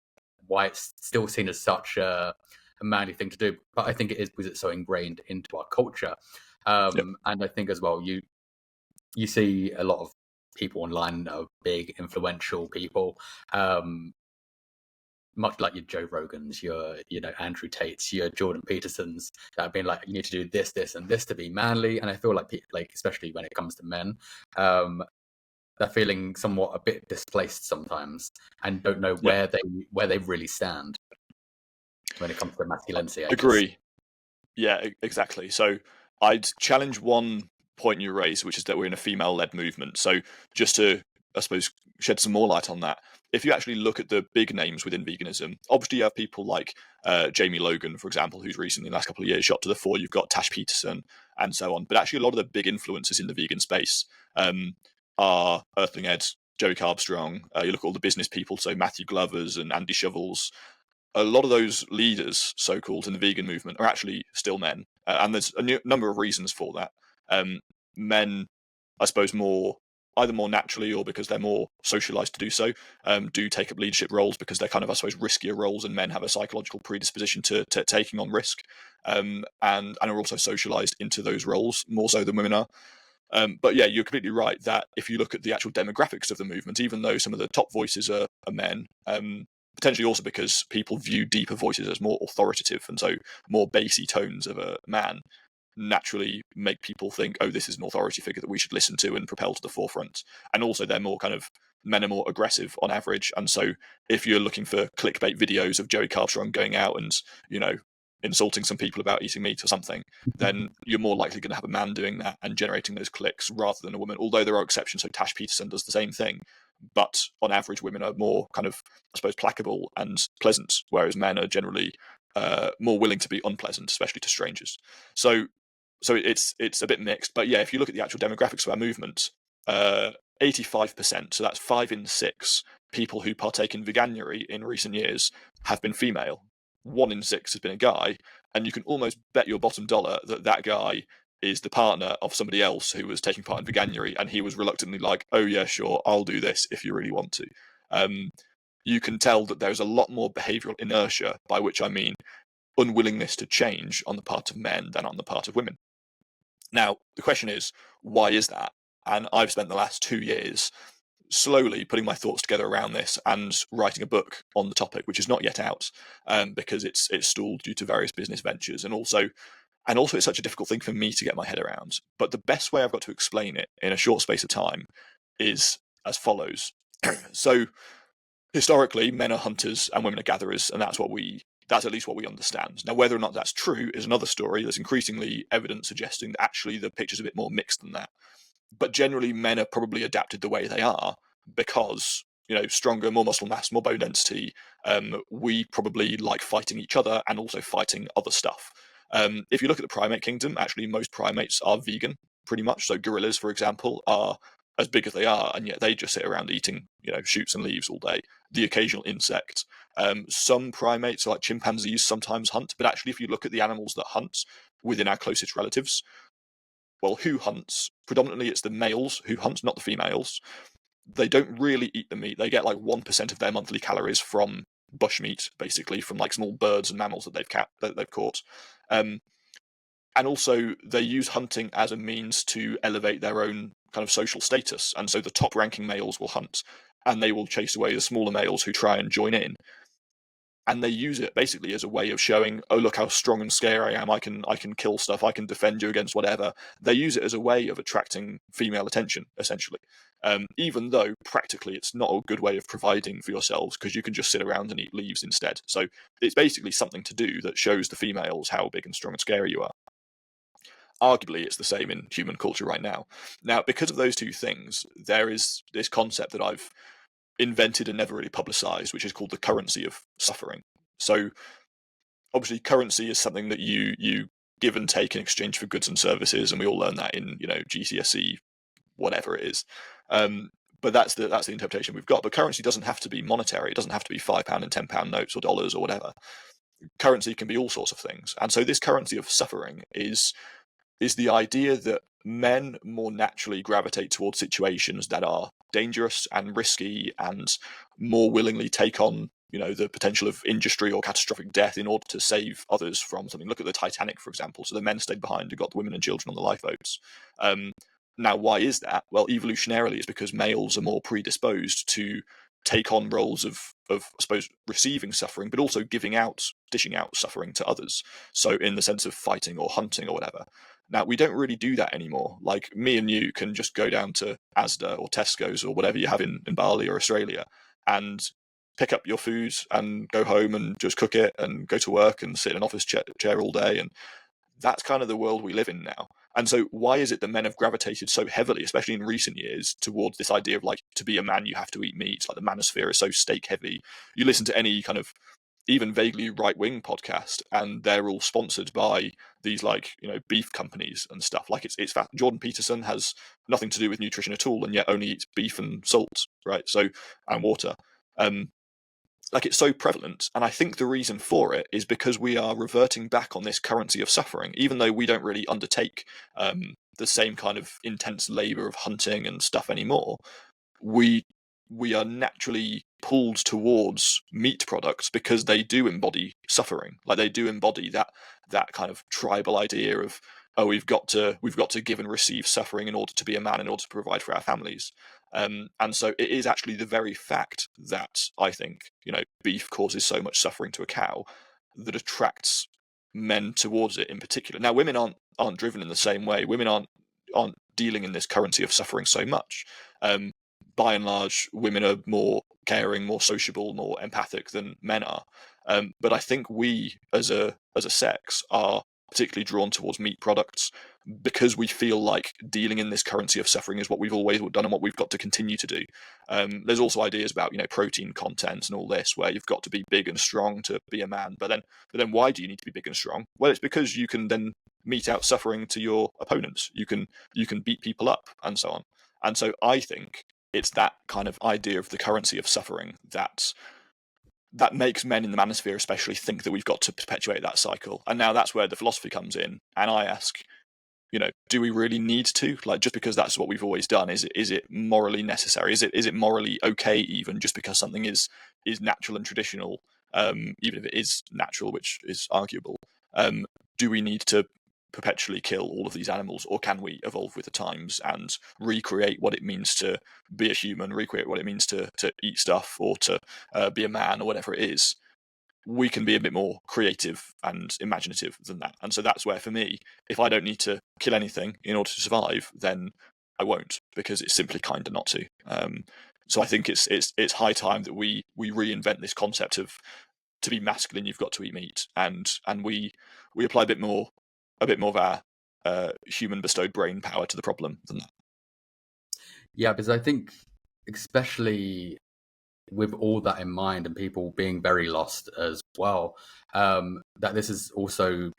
why it's still seen as such a manly thing to do, but I think it is because it's so ingrained into our culture. And I think as well, you see a lot of people online that are big influential people, much like your Joe Rogans, your Andrew Tates, your Jordan Petersons, that have been like, you need to do this, this, and this to be manly. And I feel like especially when it comes to men, they're feeling somewhat a bit displaced sometimes and don't know where they really stand when it comes to masculinity. I agree. Yeah, exactly. So I'd challenge one point you raised, which is that we're in a female-led movement. So just to, I suppose, shed some more light on that, if you actually look at the big names within veganism, obviously you have people like Jamie Logan, for example, who's recently, in the last couple of years, shot to the fore. You've got Tash Peterson and so on. But actually a lot of the big influencers in the vegan space are Earthling Ed, Joey Carbstrong. You look at all the business people, so Matthew Glovers and Andy Shovels. A lot of those leaders, so-called, in the vegan movement are actually still men. And there's a number of reasons for that. Men, I suppose, either more naturally or because they're more socialized to do so, do take up leadership roles because they're kind of, I suppose, riskier roles, and men have a psychological predisposition to taking on risk, and are also socialized into those roles more so than women are. But yeah, you're completely right that if you look at the actual demographics of the movement, even though some of the top voices are men, potentially also because people view deeper voices as more authoritative, and so more bassy tones of a man naturally make people think, oh, this is an authority figure that we should listen to and propel to the forefront. And also they're more kind of, men are more aggressive on average, and so if you're looking for clickbait videos of Joey Carbstrong going out and insulting some people about eating meat or something, then you're more likely going to have a man doing that and generating those clicks rather than a woman, although there are exceptions. So Tash Peterson does the same thing, but on average women are more kind of, I suppose, placable and pleasant, whereas men are generally more willing to be unpleasant, especially to strangers. So it's a bit mixed, but yeah, if you look at the actual demographics of our movement, 85%, so that's 5 in 6 people who partake in veganuary in recent years have been female. 1 in 6 has been a guy, and you can almost bet your bottom dollar that guy is the partner of somebody else who was taking part in veganuary, and he was reluctantly like, oh yeah, sure, I'll do this if you really want to. You can tell that there's a lot more behavioural inertia, by which I mean unwillingness to change on the part of men than on the part of women. Now, the question is, why is that? And I've spent the last 2 years slowly putting my thoughts together around this and writing a book on the topic, which is not yet out, because it's stalled due to various business ventures, and also it's such a difficult thing for me to get my head around. But the best way I've got to explain it in a short space of time is as follows. So historically, men are hunters and women are gatherers, and that's at least what we understand. Now, whether or not that's true is another story. There's increasingly evidence suggesting that actually the picture's a bit more mixed than that. But generally, men are probably adapted the way they are because, stronger, more muscle mass, more bone density. We probably like fighting each other and also fighting other stuff. If you look at the primate kingdom, actually most primates are vegan, pretty much. So gorillas, for example, are as big as they are, and yet they just sit around eating, shoots and leaves all day. The occasional insect. Some primates, like chimpanzees, sometimes hunt, but actually if you look at the animals that hunt within our closest relatives, well, who hunts? Predominantly it's the males who hunt, not the females. they don't really eat the meat. They get like 1% of their monthly calories from bushmeat, basically from like small birds and mammals that they've caught. And also they use hunting as a means to elevate their own kind of social status. And so the top ranking males will hunt, and they will chase away the smaller males who try and join in. And they use it basically as a way of showing, oh, look how strong and scary I am. I can kill stuff. I can defend you against whatever. They use it as a way of attracting female attention, essentially. Even though practically it's not a good way of providing for yourselves, because you can just sit around and eat leaves instead. So it's basically something to do that shows the females how big and strong and scary you are. Arguably, it's the same in human culture right now. Now, because of those two things, there is this concept that I've invented and never really publicized, which is called the currency of suffering. So obviously currency is something that you give and take in exchange for goods and services, and we all learn that in GCSE, whatever it is. But that's the interpretation we've got. But currency doesn't have to be monetary. It doesn't have to be £5 and £10 notes or dollars or whatever. Currency can be all sorts of things. And so this currency of suffering is the idea that men more naturally gravitate towards situations that are dangerous and risky and more willingly take on the potential of injury or catastrophic death in order to save others from something. Look at the Titanic, for example. So the men stayed behind and got the women and children on the lifeboats. Now, why is that? Well, evolutionarily, it's because males are more predisposed to take on roles of I suppose receiving suffering, but also dishing out suffering to others. So in the sense of fighting or hunting or whatever. Now, we don't really do that anymore. Like, me and you can just go down to Asda or Tesco's or whatever you have in Bali or Australia and pick up your food and go home and just cook it and go to work and sit in an office chair all day. And that's kind of the world we live in now. And so why is it that men have gravitated so heavily, especially in recent years, towards this idea of, like, to be a man, you have to eat meat? Like, the manosphere is so steak heavy. You listen to any kind of even vaguely right-wing podcast, and they're all sponsored by these, like, beef companies and stuff. Like, it's Jordan Peterson has nothing to do with nutrition at all, and yet only eats beef and salt, right? So, and water. Like, it's so prevalent, and I think the reason for it is because we are reverting back on this currency of suffering, even though we don't really undertake the same kind of intense labor of hunting and stuff anymore. We are naturally pulled towards meat products because they do embody suffering. Like, they do embody that kind of tribal idea of, oh, we've got to give and receive suffering in order to be a man, in order to provide for our families. And so it is actually the very fact that I think beef causes so much suffering to a cow that attracts men towards it in particular. Now, women aren't driven in the same way. Women aren't dealing in this currency of suffering so much. By and large, women are more caring, more sociable, more empathic than men are. But I think we, as a sex, are particularly drawn towards meat products because we feel like dealing in this currency of suffering is what we've always done and what we've got to continue to do. There's also ideas about protein content and all this, where you've got to be big and strong to be a man. But then why do you need to be big and strong? Well, it's because you can then mete out suffering to your opponents. You can beat people up and so on. And so I think it's that kind of idea of the currency of suffering that makes men in the manosphere especially think that we've got to perpetuate that cycle. And now that's where the philosophy comes in. And I ask, do we really need to? Like, just because that's what we've always done, is it morally necessary? Is it morally okay, even just because something is natural and traditional, even if it is natural, which is arguable? Do we need to perpetually kill all of these animals, or can we evolve with the times and recreate what it means to be a human, recreate what it means to eat stuff, or to be a man, or whatever it is? We can be a bit more creative and imaginative than that. And so that's where, for me, if I don't need to kill anything in order to survive, then I won't, because it's simply kinder not to. So I think it's high time that we reinvent this concept of, to be masculine, you've got to eat meat, and we apply a bit more of our human bestowed brain power to the problem than that. Yeah, because I think, especially with all that in mind and people being very lost as well, that this has also,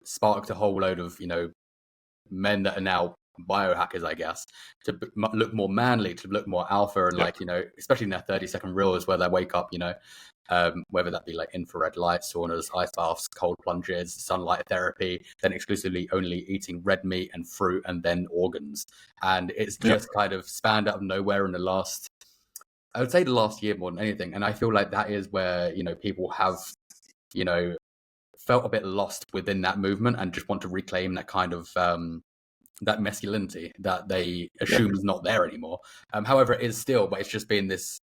sparked a whole load of, men that are now biohackers, I guess, to look more manly, to look more alpha, and like, you know, especially in their 30-second reels where they wake up, you know, whether that be like infrared light, saunas, ice baths, cold plunges, sunlight therapy, then exclusively only eating red meat and fruit and then organs. And it's just kind of spanned out of nowhere in the last, I would say the last year more than anything. And I feel like that is where, you know, people have, you know, felt a bit lost within that movement and just want to reclaim that kind of that masculinity that they assume is not there anymore. However, it is still, but it's just been this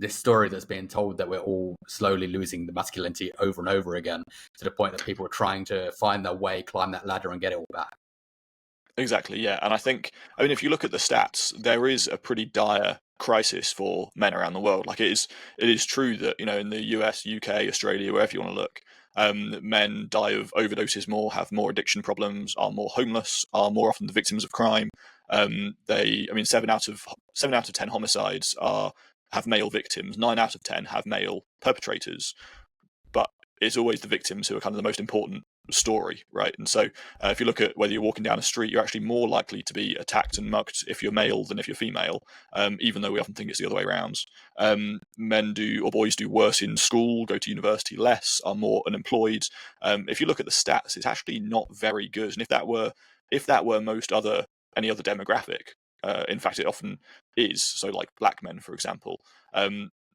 story that's being told that we're all slowly losing the masculinity over and over again, to the point that people are trying to find their way, climb that ladder and get it all back. Exactly, yeah. And I mean, if you look at the stats, there is a pretty dire crisis for men around the world. Like, it is true that, you know, in the US, UK, Australia, wherever you want to look, men die of overdoses more, have more addiction problems, are more homeless, are more often the victims of crime. I mean, 7 out of 10 homicides have male victims. 9 out of 10 have male perpetrators. But it's always the victims who are kind of the most important story, right? And so if you look at whether you're walking down a street, you're actually more likely to be attacked and mugged if you're male than if you're female, even though we often think it's the other way around. Boys do worse in school, go to university less, are more unemployed. If you look at the stats, it's actually not very good. And if that were any other demographic, in fact it often is, so like black men, for example,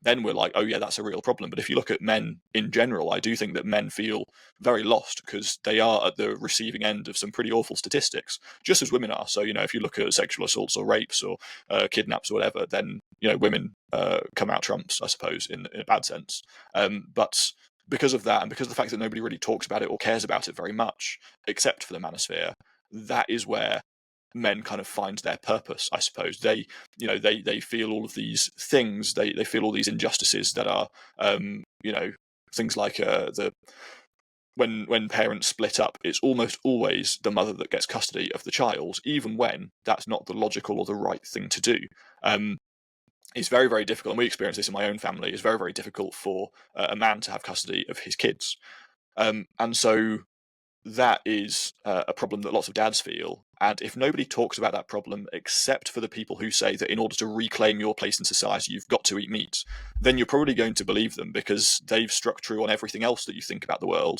then we're like, oh yeah, that's a real problem. But if you look at men in general, I do think that men feel very lost because they are at the receiving end of some pretty awful statistics, just as women are. So, you know, if you look at sexual assaults or rapes or kidnaps or whatever, then, you know, women come out trumps, I suppose, in a bad sense. But because of that, and because of the fact that nobody really talks about it or cares about it very much, except for the manosphere, that is where men kind of find their purpose, I suppose. They feel all of these things, they feel all these injustices that are things like when parents split up, it's almost always the mother that gets custody of the child, even when that's not the logical or the right thing to do. It's very, very difficult, and we experience this in my own family. It's very, very difficult for a man to have custody of his kids, and so that is a problem that lots of dads feel. And if nobody talks about that problem, except for the people who say that in order to reclaim your place in society, you've got to eat meat, then you're probably going to believe them because they've struck true on everything else that you think about the world.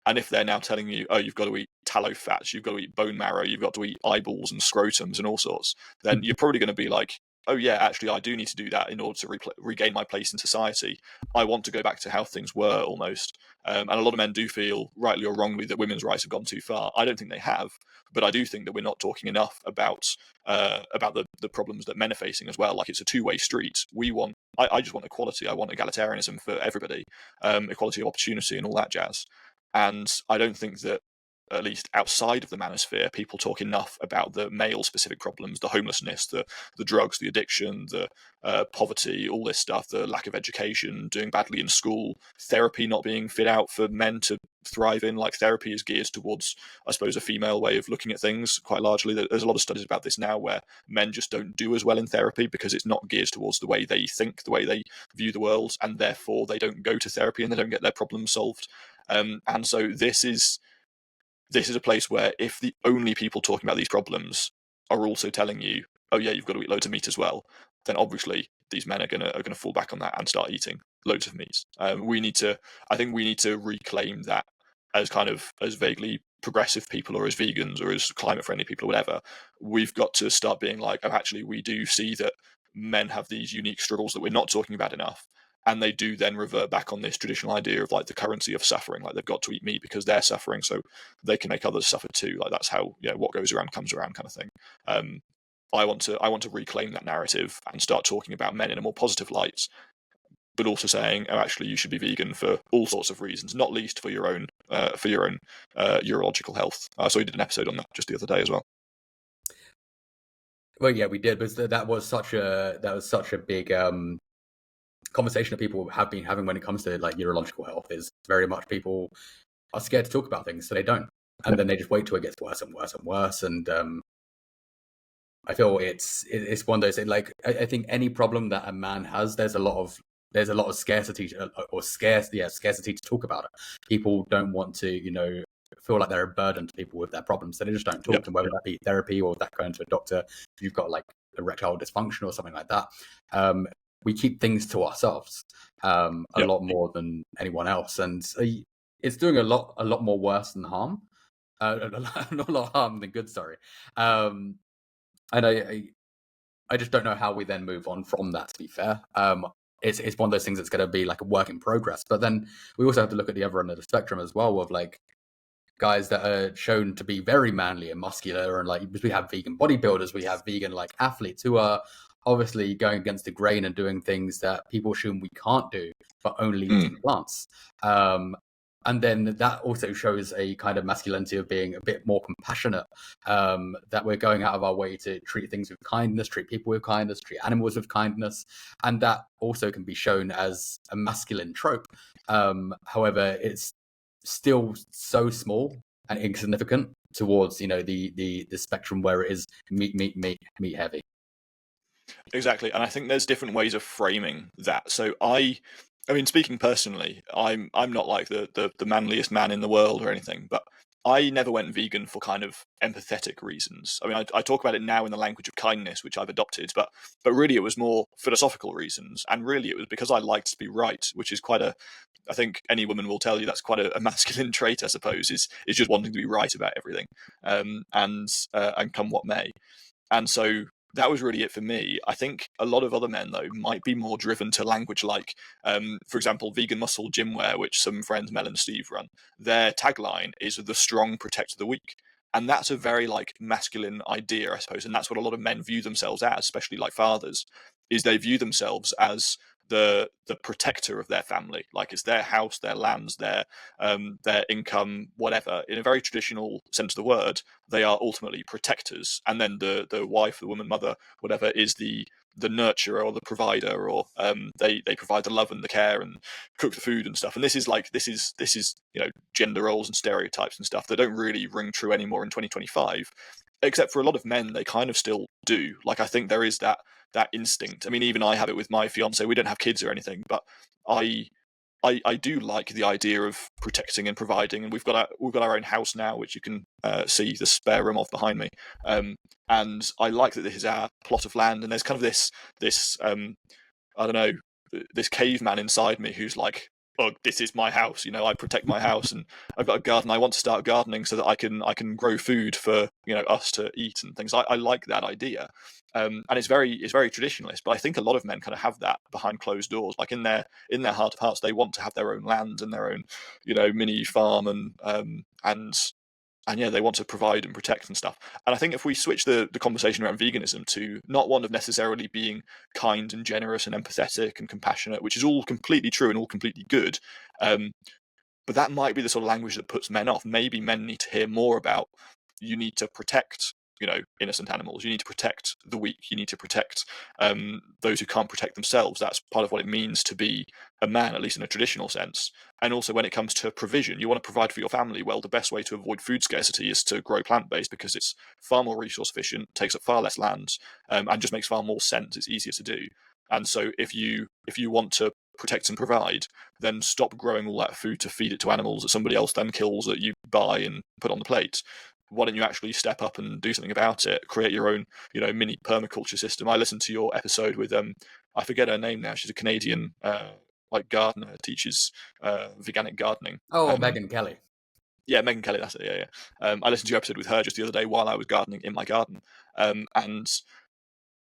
And if they're now telling you, oh, you've got to eat tallow fats, you've got to eat bone marrow, you've got to eat eyeballs and scrotums and all sorts, then you're probably going to be like, oh yeah, actually I do need to do that in order to regain my place in society. I want to go back to how things were, almost. And a lot of men do feel, rightly or wrongly, that women's rights have gone too far. I don't think they have, but I do think that we're not talking enough about the problems that men are facing as well. Like, it's a two-way street. I just want equality. I want egalitarianism for everybody, equality of opportunity and all that jazz. And I don't think that, at least outside of the manosphere, people talk enough about the male-specific problems, the homelessness, the drugs, the addiction, the poverty, all this stuff, the lack of education, doing badly in school, therapy not being fit out for men to thrive in. Like, therapy is geared towards, I suppose, a female way of looking at things, quite largely. There's a lot of studies about this now where men just don't do as well in therapy because it's not geared towards the way they think, the way they view the world, and therefore they don't go to therapy and they don't get their problems solved. And so this is a place where if the only people talking about these problems are also telling you, oh yeah, you've got to eat loads of meat as well, then obviously these men are gonna fall back on that and start eating loads of meat. I think we need to reclaim that as vaguely progressive people, or as vegans, or as climate friendly people, or whatever. We've got to start being like, oh, actually, we do see that men have these unique struggles that we're not talking about enough. And they do then revert back on this traditional idea of like the currency of suffering, like they've got to eat meat because they're suffering, so they can make others suffer too. Like, that's how, what goes around comes around, kind of thing. I want to reclaim that narrative and start talking about men in a more positive light, but also saying, oh, actually, you should be vegan for all sorts of reasons, not least for your own urological health. So we did an episode on that just the other day as well. Well, yeah, we did, but that was such a big conversation that people have been having when it comes to like urological health. Is very much people are scared to talk about things, so they don't, and then they just wait till it gets worse and worse and worse. And I feel it's one of those things. Like, I think any problem that a man has, there's a lot of scarcity scarcity to talk about it. People don't want to, feel like they're a burden to people with their problems. So they just don't talk Yep. to them, whether that be therapy or that going to a doctor. If you've got like erectile dysfunction or something like that, we keep things to ourselves a Yep. lot more than anyone else, and it's doing a lot more worse than harm. Not a lot of harm than good. Sorry, and I just don't know how we then move on from that. To be fair, it's one of those things that's going to be like a work in progress. But then we also have to look at the other end of the spectrum as well, of like guys that are shown to be very manly and muscular, and like we have vegan bodybuilders, we have vegan like athletes who are obviously going against the grain and doing things that people assume we can't do, but only eating plants. And then that also shows a kind of masculinity of being a bit more compassionate, that we're going out of our way to treat things with kindness, treat people with kindness, treat animals with kindness. And that also can be shown as a masculine trope. However, it's still so small and insignificant towards, the spectrum where it is meat heavy. Exactly, and I think there's different ways of framing that. So I mean, speaking personally, I'm not like the manliest man in the world or anything, but I never went vegan for kind of empathetic reasons. I mean, I talk about it now in the language of kindness, which I've adopted, but really it was more philosophical reasons, and really it was because I liked to be right, which is quite a, I think any woman will tell you that's quite a masculine trait, I suppose, is just wanting to be right about everything, and come what may. And so that was really it for me. I think a lot of other men, though, might be more driven to language like, for example, Vegan Muscle Gymwear, which some friends, Mel and Steve, run. Their tagline is "The strong protect the weak." And that's a very like masculine idea, I suppose. And that's what a lot of men view themselves as, especially like fathers, is they view themselves as the protector of their family. Like it's their house, their lands, their income, whatever. In a very traditional sense of the word, they are ultimately protectors, and then the wife, the woman, mother, whatever, is the nurturer or the provider, or they provide the love and the care and cook the food and stuff. And this is gender roles and stereotypes and stuff that don't really ring true anymore in 2025, except for a lot of men. They kind of still do. Like I think there is that instinct. I mean, even I have it with my fiance. We don't have kids or anything, but I do like the idea of protecting and providing, and we've got our own house now, which you can see the spare room of behind me. And I like that this is our plot of land, and there's kind of this I don't know, this caveman inside me who's like, oh, this is my house. I protect my house, and I've got a garden. I want to start gardening so that I can grow food for us to eat and things. I like that idea, and it's very traditionalist. But I think a lot of men kind of have that behind closed doors, like in their heart of hearts, they want to have their own land and their own mini farm, and yeah, they want to provide and protect and stuff. And I think if we switch the conversation around veganism to not one of necessarily being kind and generous and empathetic and compassionate, which is all completely true and all completely good, but that might be the sort of language that puts men off. Maybe men need to hear more about, you need to protect innocent animals, you need to protect the weak, you need to protect those who can't protect themselves. That's part of what it means to be a man, at least in a traditional sense. And also when it comes to provision, you want to provide for your family. Well, the best way to avoid food scarcity is to grow plant-based, because it's far more resource efficient, takes up far less land, and just makes far more sense. It's easier to do. And so if you want to protect and provide, then stop growing all that food to feed it to animals that somebody else then kills, that you buy and put on the plate. Why don't you actually step up and do something about it? Create your own, mini permaculture system. I listened to your episode with I forget her name now. She's a Canadian like gardener, teaches veganic gardening. Oh, Megan Kelly. Yeah, Megan Kelly. That's it. Yeah. I listened to your episode with her just the other day while I was gardening in my garden, and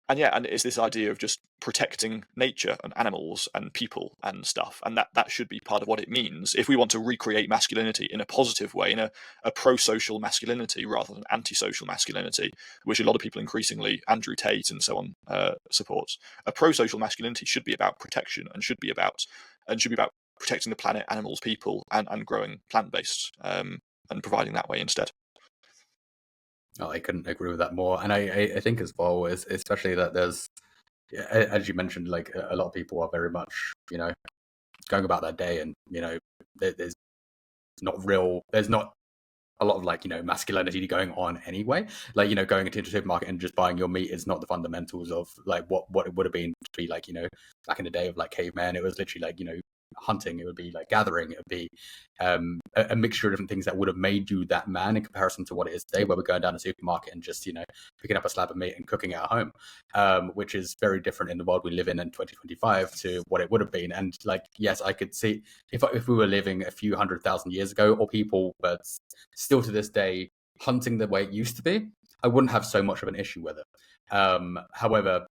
it's this idea of just protecting nature and animals and people and stuff, and that should be part of what it means if we want to recreate masculinity in a positive way, in a pro-social masculinity rather than anti-social masculinity, which a lot of people increasingly, Andrew Tate and so on, supports. A pro-social masculinity should be about protection and should be about protecting the planet, animals, people, and growing plant-based, and providing that way instead. Oh, I couldn't agree with that more. And I think as well, especially that there's, as you mentioned, like a lot of people are very much, going about their day, and, there's not a lot of like, masculinity going on anyway. Like, going into a supermarket and just buying your meat is not the fundamentals of like what it would have been to be like, back in the day of like caveman. It was literally like, hunting, it would be like gathering, it would be a mixture of different things that would have made you that man in comparison to what it is today, where we're going down a supermarket and just, picking up a slab of meat and cooking it at home, which is very different in the world we live in 2025 to what it would have been. And like, yes, I could see if we were living a few 100,000 years ago, or people were still to this day hunting the way it used to be, I wouldn't have so much of an issue with it. However,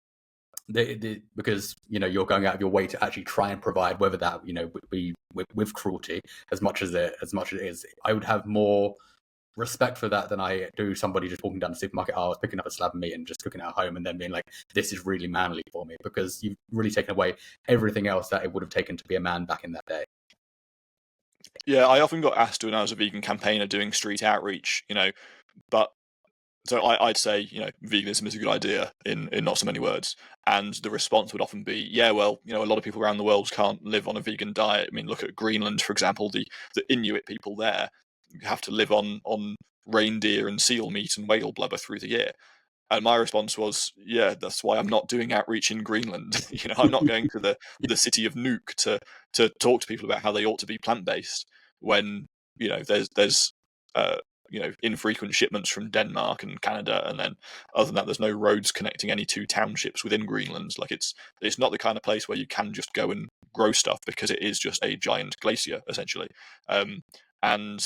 because you're going out of your way to actually try and provide, whether that be with cruelty as much as it is, I would have more respect for that than I do somebody just walking down the supermarket. I was picking up a slab of meat and just cooking it at home, and then being like, "This is really manly for me," because you've really taken away everything else that it would have taken to be a man back in that day. Yeah, I often got asked when I was a vegan campaigner doing street outreach, but so I'd say, veganism is a good idea in not so many words. And the response would often be, yeah, well, a lot of people around the world can't live on a vegan diet. I mean, look at Greenland, for example, the Inuit people there have to live on reindeer and seal meat and whale blubber through the year. And my response was, yeah, that's why I'm not doing outreach in Greenland. I'm not going to the city of Nuuk to talk to people about how they ought to be plant-based when, there's infrequent shipments from Denmark and Canada, and then other than that, there's no roads connecting any two townships within Greenland. Like it's not the kind of place where you can just go and grow stuff, because it is just a giant glacier essentially. And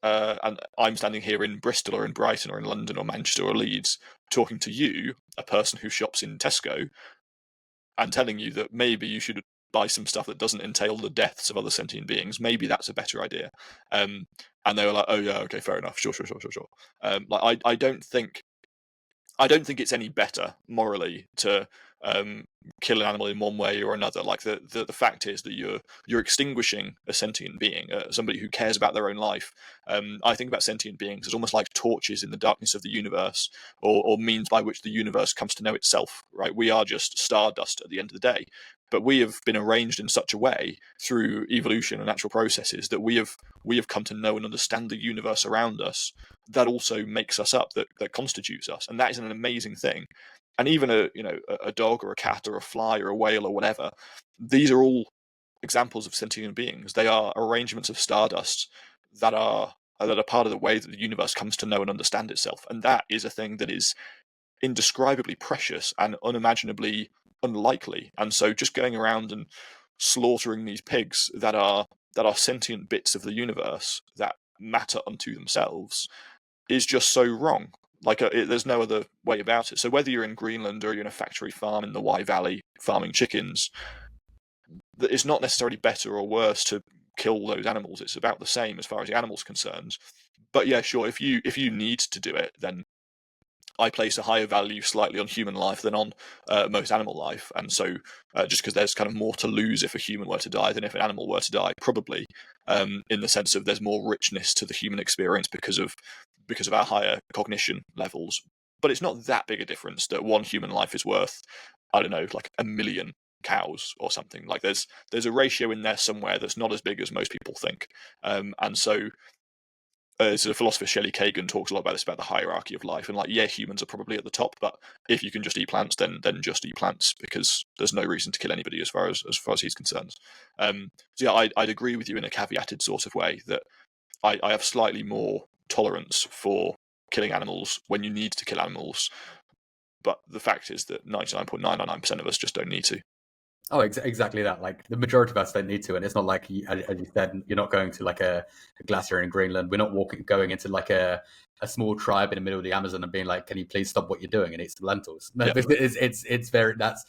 I'm standing here in Bristol or in Brighton or in London or Manchester or Leeds talking to you, a person who shops in Tesco, and telling you that maybe you should buy some stuff that doesn't entail the deaths of other sentient beings. Maybe that's a better idea. And they were like, "Oh yeah, okay, fair enough, sure." I don't think it's any better morally to kill an animal in one way or another. Like the fact is that you're extinguishing a sentient being, somebody who cares about their own life. I think about sentient beings as almost like torches in the darkness of the universe, or means by which the universe comes to know itself. Right? We are just stardust at the end of the day, but we have been arranged in such a way through evolution and natural processes that we have come to know and understand the universe around us. That also makes us up, that constitutes us, and that is an amazing thing. And even a dog or a cat or a fly or a whale or whatever, these are all examples of sentient beings. They are arrangements of stardust that are part of the way that the universe comes to know and understand itself, and that is a thing that is indescribably precious and unimaginably unlikely. And so just going around and slaughtering these pigs that are sentient bits of the universe that matter unto themselves is just so wrong. Like there's no other way about it. So whether you're in Greenland or you're in a factory farm in the Wye Valley farming chickens, it's not necessarily better or worse to kill those animals. It's about the same as far as the animal's concerned. But yeah, sure, if you need to do it, then I place a higher value slightly on human life than on most animal life. And so just because there's kind of more to lose if a human were to die than if an animal were to die, probably, in the sense of there's more richness to the human experience because of our higher cognition levels. But it's not that big a difference that one human life is worth, I don't know, like 1 million cows or something. Like there's a ratio in there somewhere that's not as big as most people think. And so so the philosopher Shelley Kagan talks a lot about this, about the hierarchy of life, and like, yeah, humans are probably at the top, but if you can just eat plants, then just eat plants, because there's no reason to kill anybody as far as he's concerned. So yeah, I'd agree with you in a caveated sort of way that I have slightly more tolerance for killing animals when you need to kill animals, but the fact is that 99.999% of us just don't need to. Oh, exactly that. Like the majority of us don't need to, and it's not like, as you said, you're not going to like a glacier in Greenland. We're not going into like a small tribe in the middle of the Amazon and being like, "Can you please stop what you're doing and eat some lentils?" No, it's very, that's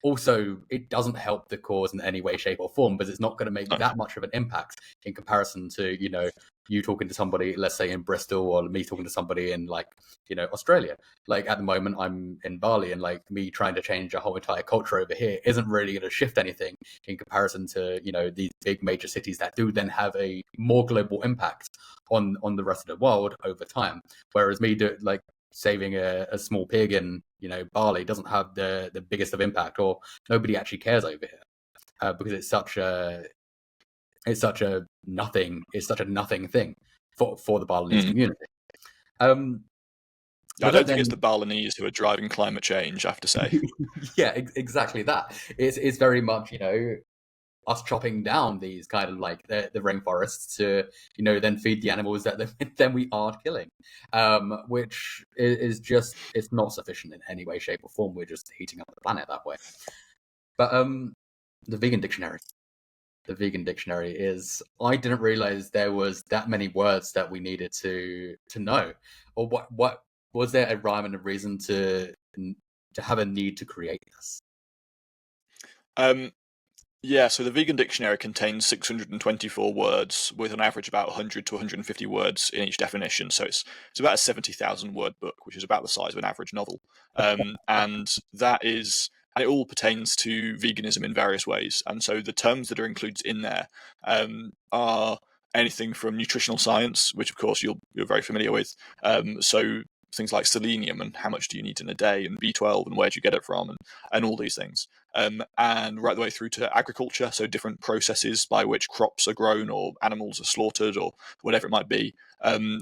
also, it doesn't help the cause in any way, shape, or form, because it's not going to make that much of an impact in comparison to you talking to somebody, let's say in Bristol, or me talking to somebody in like Australia. Like at the moment I'm in Bali, and like me trying to change a whole entire culture over here isn't really going to shift anything in comparison to these big major cities that do then have a more global impact on the rest of the world over time. Whereas me like saving a small pig in Bali doesn't have the biggest of impact, or nobody actually cares over here, because it's such a nothing thing for the Balinese community. I don't think it's the Balinese who are driving climate change, I have to say. Yeah, exactly that. It's very much us chopping down these kind of like the rainforests to, then feed the animals that then we are killing, which is just, it's not sufficient in any way, shape, or form. We're just heating up the planet that way. But the vegan dictionary. The vegan dictionary is, I didn't realize there was that many words that we needed to know. Or what was there a rhyme and a reason to have a need to create this? Yeah, so the Vegan Dictionary contains 624 words, with an average about 100 to 150 words in each definition. So it's about a 70,000 word book, which is about the size of an average novel. And it all pertains to veganism in various ways. And so the terms that are included in there are anything from nutritional science, which of course you're very familiar with. So things like selenium and how much do you need in a day, and B12 and where do you get it from, and all these things. And right the way through to agriculture, so different processes by which crops are grown or animals are slaughtered or whatever it might be,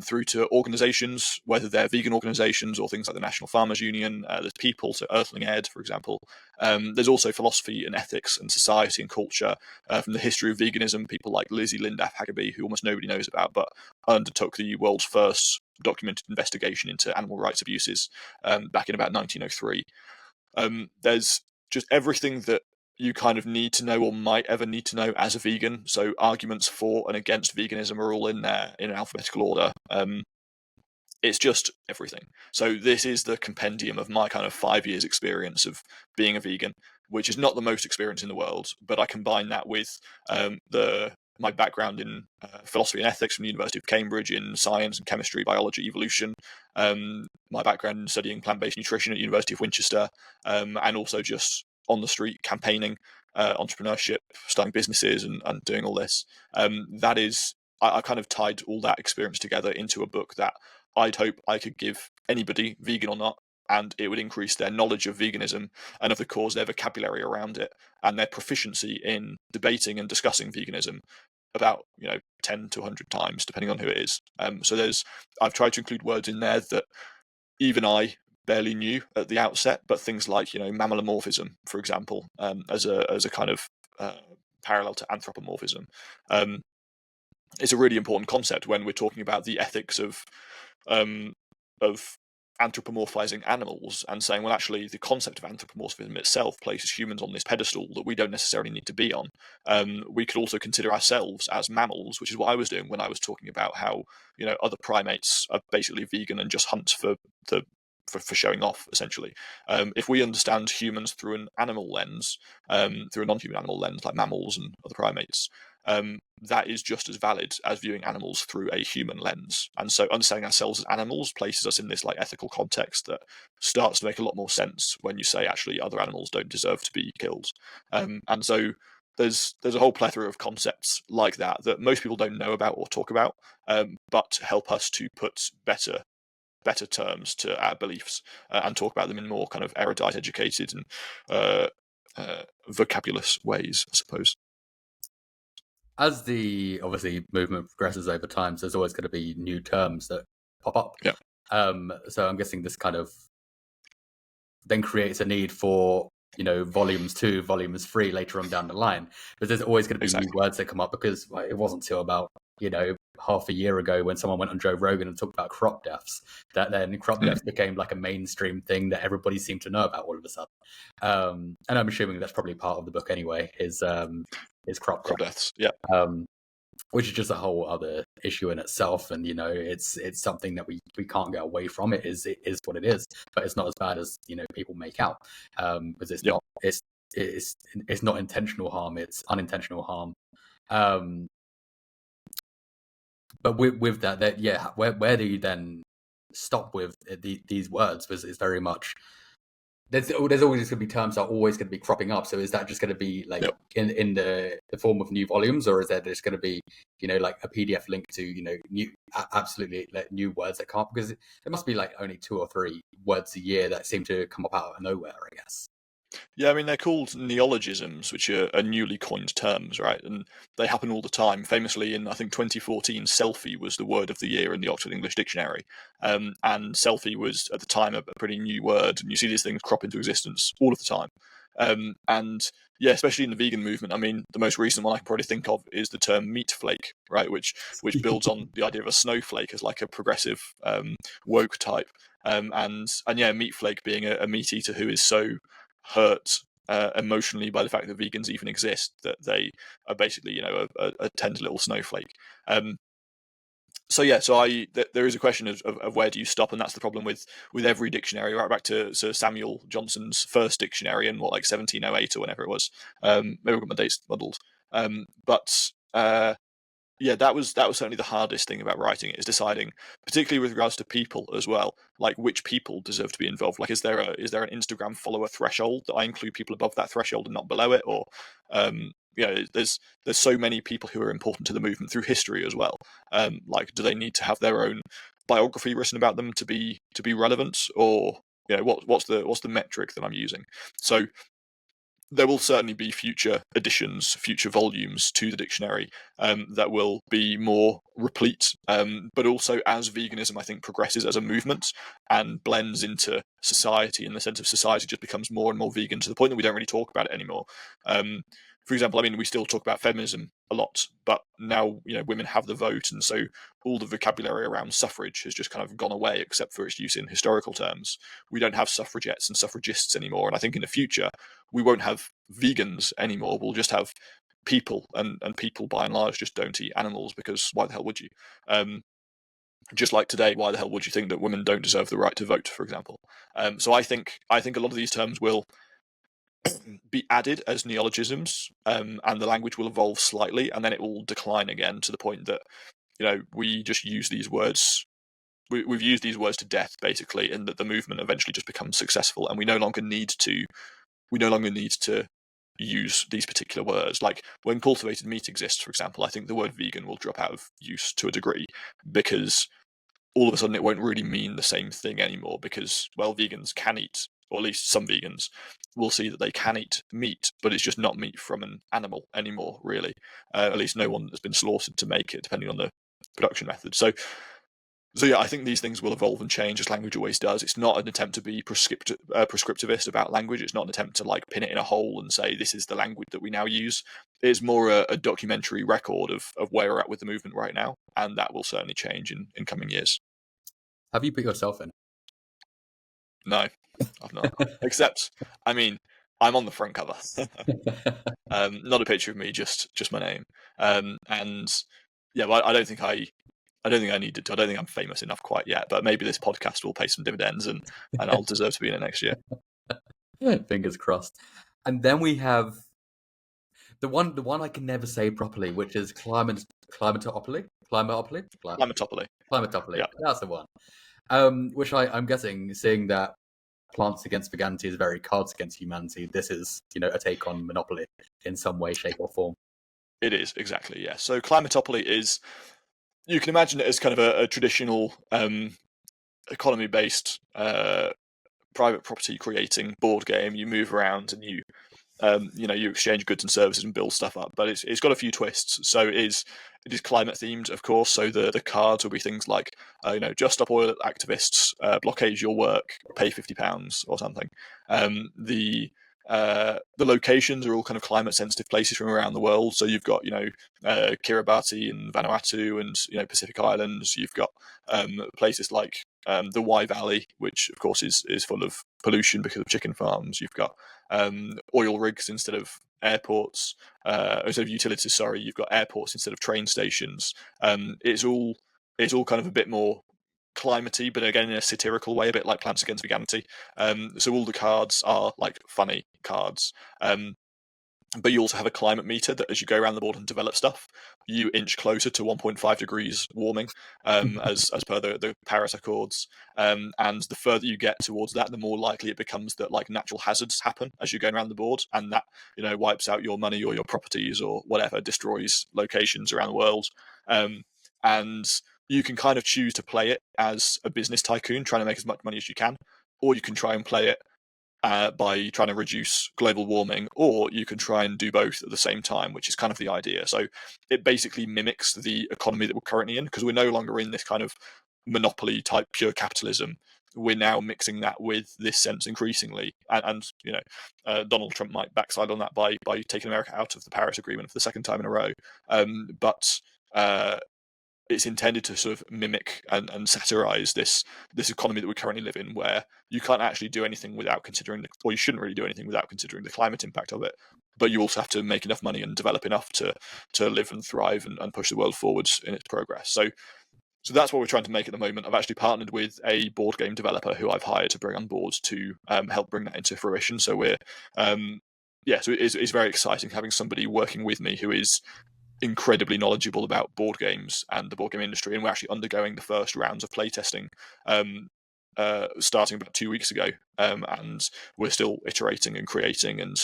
through to organisations, whether they're vegan organisations or things like the National Farmers Union. There's people, so Earthling Ed, for example. There's also philosophy and ethics and society and culture, from the history of veganism, people like Lizzie Lindaff Haggerby, who almost nobody knows about, but undertook the world's first documented investigation into animal rights abuses back in about 1903. There's just everything that you kind of need to know or might ever need to know as a vegan. So arguments for and against veganism are all in there in alphabetical order. It's just everything. So this is the compendium of my kind of 5 years experience of being a vegan, which is not the most experience in the world, but I combine that with my background in philosophy and ethics from the University of Cambridge, in science and chemistry, biology, evolution, my background in studying plant-based nutrition at the University of Winchester, and also just on the street campaigning, entrepreneurship, starting businesses, and doing all this. I kind of tied all that experience together into a book that I'd hope I could give anybody, vegan or not, and it would increase their knowledge of veganism and, of course, their vocabulary around it and their proficiency in debating and discussing veganism about 10 to 100 times, depending on who it is. I've tried to include words in there that even I barely knew at the outset, but things like mammalomorphism, for example, as a kind of parallel to anthropomorphism. It's a really important concept when we're talking about the ethics of anthropomorphizing animals and saying, well, actually, the concept of anthropomorphism itself places humans on this pedestal that we don't necessarily need to be on. We could also consider ourselves as mammals, which is what I was doing when I was talking about how other primates are basically vegan and just hunt for showing off, essentially. If we understand humans through an animal lens, through a non-human animal lens, like mammals and other primates, that is just as valid as viewing animals through a human lens. And so understanding ourselves as animals places us in this like ethical context that starts to make a lot more sense when you say, actually, other animals don't deserve to be killed. And so there's a whole plethora of concepts like that most people don't know about or talk about, but help us to put better terms to our beliefs, and talk about them in more kind of erudite, educated, and vocabulous ways, I suppose. As the obviously movement progresses over time, so there's always going to be new terms that pop up. Yeah. So I'm guessing this kind of then creates a need for volumes 2, volumes 3 later on down the line, but there's always going to be new words that come up, because it wasn't until about half a year ago when someone went on Joe Rogan and talked about crop deaths that then crop deaths became like a mainstream thing that everybody seemed to know about all of a sudden. And I'm assuming that's probably part of the book anyway, is crop deaths. Yeah. Which is just a whole other issue in itself, and it's something that we can't get away from. It is what it is, but it's not as bad as people make out, because it's not it's not intentional harm, it's unintentional harm. But with that yeah, where do you then stop with these words? Because it's very much there's always going to be terms that are always going to be cropping up. So is that just going to be like in the form of new volumes, or is there just going to be like a PDF link to new absolutely like new words that come up? Because there must be like only 2 or 3 words a year that seem to come up out of nowhere, I guess. Yeah, I mean, they're called neologisms, which are newly coined terms, right? And they happen all the time. Famously, in, I think, 2014, selfie was the word of the year in the Oxford English Dictionary. And selfie was, at the time, a pretty new word. And you see these things crop into existence all of the time. And yeah, especially in the vegan movement. I mean, the most recent one I can probably think of is the term meat flake, right? Which builds on the idea of a snowflake as like a progressive woke type. And yeah, meat flake being a meat eater who is so hurt emotionally by the fact that vegans even exist that they are basically, you know, a tender little snowflake. So yeah, there is a question of where do you stop, and that's the problem with every dictionary, right back to Sir Samuel Johnson's first dictionary in what, like 1708 or whenever it was. Maybe I've got my dates muddled. But yeah, that was certainly the hardest thing about writing it, is deciding, particularly with regards to people as well, like which people deserve to be involved. Like, is there an Instagram follower threshold that I include people above that threshold and not below it, or you know, there's so many people who are important to the movement through history as well. Like, do they need to have their own biography written about them to be relevant, or you know, what's the metric that I'm using? So there will certainly be future editions, future volumes to the dictionary that will be more replete. But also, as veganism, I think, progresses as a movement and blends into society, in the sense of society just becomes more and more vegan to the point that we don't really talk about it anymore. For example, I mean, we still talk about feminism a lot, but now, you know, women have the vote, and so all the vocabulary around suffrage has just kind of gone away, except for its use in historical terms. We don't have suffragettes and suffragists anymore, and I think in the future we won't have vegans anymore. We'll just have people, and people by and large just don't eat animals, because why the hell would you? Just like today, why the hell would you think that women don't deserve the right to vote, for example? So I think a lot of these terms will be added as neologisms, and the language will evolve slightly, and then it will decline again to the point that, you know, we just use these words. We've used these words to death, basically, and that the movement eventually just becomes successful, and we no longer need to use these particular words. Like, when cultivated meat exists, for example, I think the word vegan will drop out of use to a degree, because all of a sudden it won't really mean the same thing anymore, because, well, vegans can eat, or at least some vegans will see that they can eat meat, but it's just not meat from an animal anymore, really. At least no one that's been slaughtered to make it, depending on the production method. So yeah, I think these things will evolve and change, as language always does. It's not an attempt to be prescriptivist about language. It's not an attempt to like pin it in a hole and say this is the language that we now use. It's more a documentary record of where we're at with the movement right now, and that will certainly change in coming years. Have you put yourself in? No, I've not. Except, I mean, I'm on the front cover. Not a picture of me, just my name. And yeah, well, I don't think I needed to. I don't think I'm famous enough quite yet, but maybe this podcast will pay some dividends, and I'll deserve to be in it next year. Fingers crossed. And then we have the one I can never say properly, which is climatopoly. Yeah. That's the one. Which I'm guessing, seeing that Plants Against Veganity is very Cards Against Humanity, this is, you know, a take on Monopoly in some way, shape, or form. It is, exactly, yeah. So climatopoly is, you can imagine it as kind of a traditional economy-based private property creating board game. You move around and you you exchange goods and services and build stuff up, but it's got a few twists. So it is climate themed, of course. So the cards will be things like just stop oil activists, blockade your work, pay £50 or something. The locations are all kind of climate sensitive places from around the world. So you've got Kiribati and Vanuatu and Pacific Islands. You've got places like the Wye Valley, which of course is full of pollution because of chicken farms. You've got oil rigs instead of airports, instead of utilities. Sorry, you've got airports instead of train stations. It's all kind of a bit more climatey, but again in a satirical way, a bit like Plants Against Veganity. So all the cards are like funny cards. But you also have a climate meter that, as you go around the board and develop stuff, you inch closer to 1.5 degrees warming, as per the Paris Accords. And the further you get towards that, the more likely it becomes that like natural hazards happen as you're going around the board, and that wipes out your money or your properties or whatever, destroys locations around the world. And you can kind of choose to play it as a business tycoon, trying to make as much money as you can, or you can try and play it by trying to reduce global warming, or you can try and do both at the same time, which is kind of the idea. So it basically mimics the economy that we're currently in, because we're no longer in this kind of monopoly type pure capitalism. we're now mixing that with this sense increasingly, and Donald Trump might backslide on that by taking America out of the Paris Agreement for the second time in a row. But it's intended to sort of mimic and satirize this economy that we currently live in, where you can't actually do anything without considering or you shouldn't really do anything without considering the climate impact of it. But you also have to make enough money and develop enough to live and thrive and push the world forwards in its progress. So that's what we're trying to make at the moment. I've actually partnered with a board game developer who I've hired to bring on board to help bring that into fruition. So we're so it's very exciting having somebody working with me who is incredibly knowledgeable about board games and the board game industry, and we're actually undergoing the first rounds of playtesting starting about 2 weeks ago, and we're still iterating and creating, and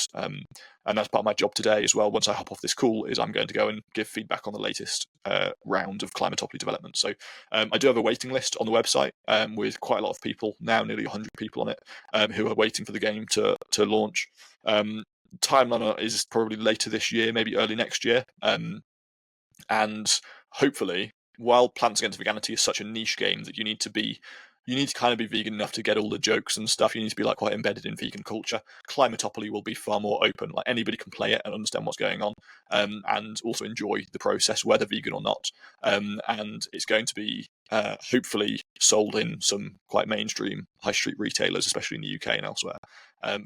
that's part of my job today as well. Once I hop off this call, is I'm going to go and give feedback on the latest round of Climatopoly development. So I do have a waiting list on the website with quite a lot of people now, nearly 100 people on it, who are waiting for the game to launch. Timeline is probably later this year, maybe early next year, and hopefully, while Plants Against Veganity is such a niche game that you need to kind of be vegan enough to get all the jokes and stuff. You need to be like quite embedded in vegan culture. Climatopoly will be far more open. Like anybody can play it and understand what's going on, and also enjoy the process, whether vegan or not. And it's going to be hopefully sold in some quite mainstream high street retailers, especially in the UK and elsewhere.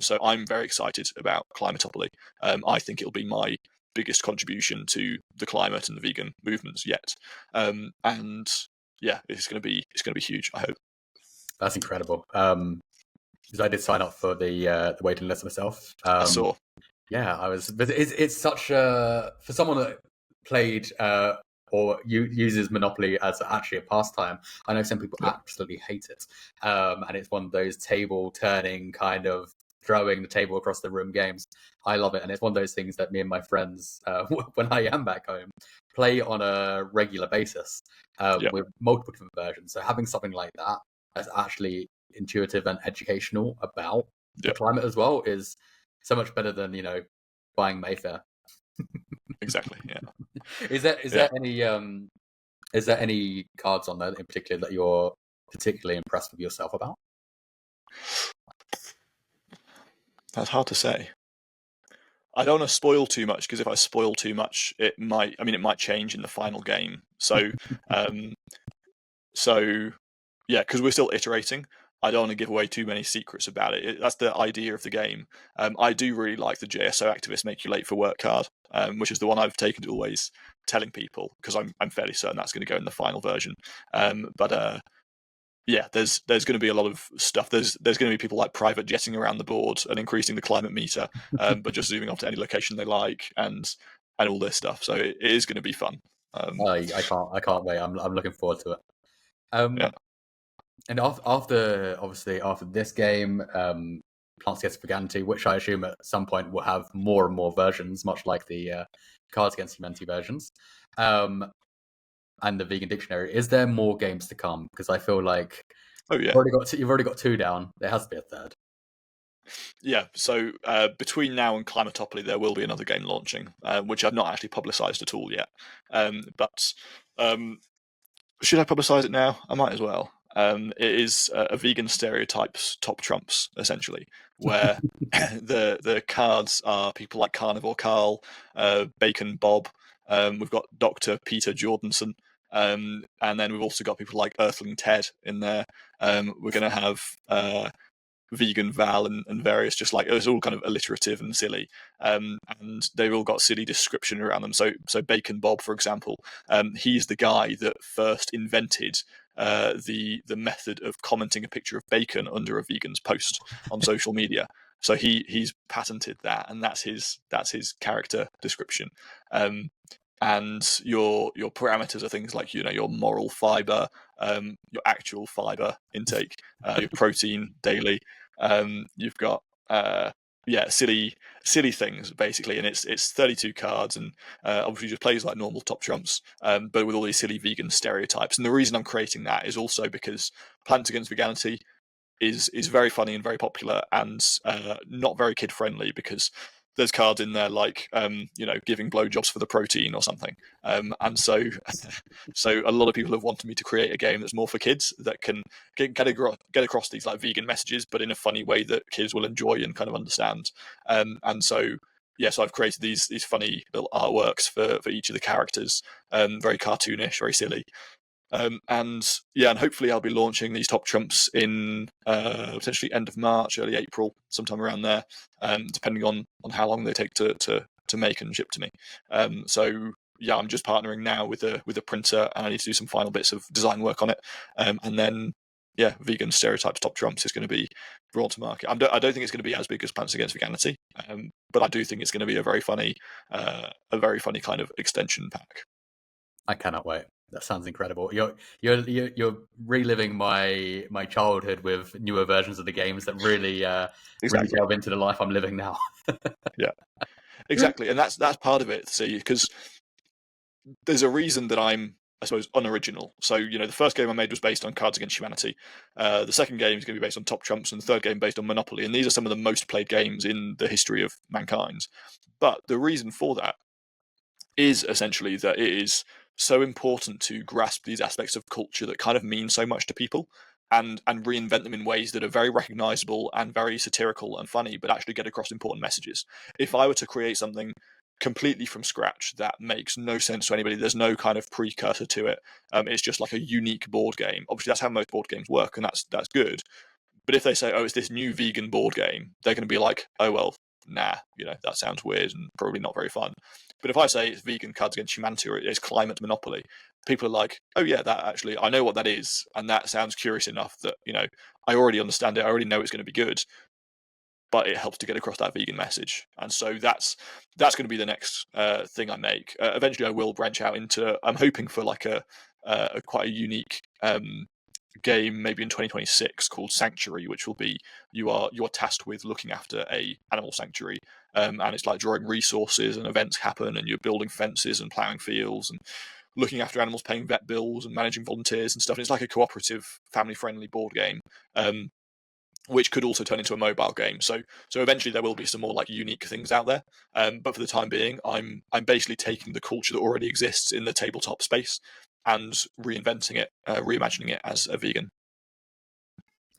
So I'm very excited about Climatopoly. I think it'll be my biggest contribution to the climate and the vegan movements yet. And yeah, it's going to be huge, I hope. That's incredible. Because I did sign up for the waiting list myself. I saw. Yeah, I was. But it's such for someone that played or uses Monopoly as actually a pastime. I know some people absolutely hate it, and it's one of those table turning kind of throwing the table across the room games. I love it, and it's one of those things that me and my friends, when I am back home, play on a regular basis with multiple different versions. So having something like that that's actually intuitive and educational about the climate as well is so much better than buying Mayfair. Exactly. Yeah. Is there any cards on there in particular that you're particularly impressed with yourself about? That's hard to say. I don't want to spoil too much, because if I spoil too much, it might change in the final game. So, yeah, because we're still iterating. I don't want to give away too many secrets about it. That's the idea of the game. I do really like the JSO activist make you late for work card, which is the one I've taken to always telling people, because I'm fairly certain that's going to go in the final version. Yeah, there's going to be a lot of stuff. There's going to be people like private jetting around the board and increasing the climate meter, but just zooming off to any location they like, and all this stuff. So it is going to be fun. I can't wait. I'm looking forward to it. And after this game, Plants Against Veganity, which I assume at some point will have more and more versions, much like the Cards Against Humanity versions, and the Vegan Dictionary. Is there more games to come? Because I feel like you've already got 2 down. There has to be a third. Yeah, so between now and Climatopoly, there will be another game launching, which I've not actually publicised at all yet. But should I publicise it now? I might as well. It is a vegan stereotypes top trumps, essentially, where the cards are people like Carnivore Carl, Bacon Bob. We've got Dr. Peter Jordanson, and then we've also got people like Earthling Ted in there. We're going to have Vegan Val and various, just like, it's all kind of alliterative and silly, and they've all got silly description around them. So Bacon Bob, for example, he's the guy that first invented the method of commenting a picture of bacon under a vegan's post on social media. So he's patented that, and that's his character description. And your parameters are things like your moral fiber, your actual fiber intake, your protein daily. You've got silly things basically, and it's 32 cards, and obviously just plays like normal top trumps, but with all these silly vegan stereotypes. And the reason I'm creating that is also because Plants Against Veganity is very funny and very popular, and not very kid friendly, because there's cards in there like giving blowjobs for the protein or something, and so so a lot of people have wanted me to create a game that's more for kids that can get across these like vegan messages, but in a funny way that kids will enjoy and kind of understand. And so so I've created these funny little artworks for each of the characters, very cartoonish, very silly. And hopefully I'll be launching these top trumps in potentially end of March, early April, sometime around there, depending on how long they take to make and ship to me. So I'm just partnering now with a printer, and I need to do some final bits of design work on it, and then vegan stereotypes top trumps is going to be brought to market. I don't think it's going to be as big as Plants Against Veganity, but I do think it's going to be a very funny kind of extension pack. I cannot wait. That sounds incredible. You're reliving my childhood with newer versions of the games that really really delve into the life I'm living now. Yeah, exactly, and that's part of it. See, because there's a reason that I'm, I suppose, unoriginal. So the first game I made was based on Cards Against Humanity. The second game is going to be based on Top Trumps, and the third game based on Monopoly. And these are some of the most played games in the history of mankind. But the reason for that is essentially that it is so important to grasp these aspects of culture that kind of mean so much to people, and reinvent them in ways that are very recognizable and very satirical and funny, but actually get across important messages. If I were to create something completely from scratch that makes no sense to anybody, there's no kind of precursor to it, it's just like a unique board game. Obviously that's how most board games work, and that's good. But if they say, oh, it's this new vegan board game, they're going to be like, oh well, nah, that sounds weird and probably not very fun. But if I say it's vegan Cards Against Humanity, or it's climate Monopoly, people are like, oh yeah, that actually, I know what that is, and that sounds curious enough that I already understand it, I already know it's going to be good, but it helps to get across that vegan message. And so that's going to be the next thing I make. Eventually I will branch out into, I'm hoping for like a quite a unique game maybe in 2026 called Sanctuary, which will be you are tasked with looking after a animal sanctuary, and it's like drawing resources, and events happen, and you're building fences and ploughing fields and looking after animals, paying vet bills and managing volunteers and stuff. And it's like a cooperative, family-friendly board game, which could also turn into a mobile game. So eventually there will be some more like unique things out there. But for the time being, I'm basically taking the culture that already exists in the tabletop space and reinventing it, reimagining it as a vegan.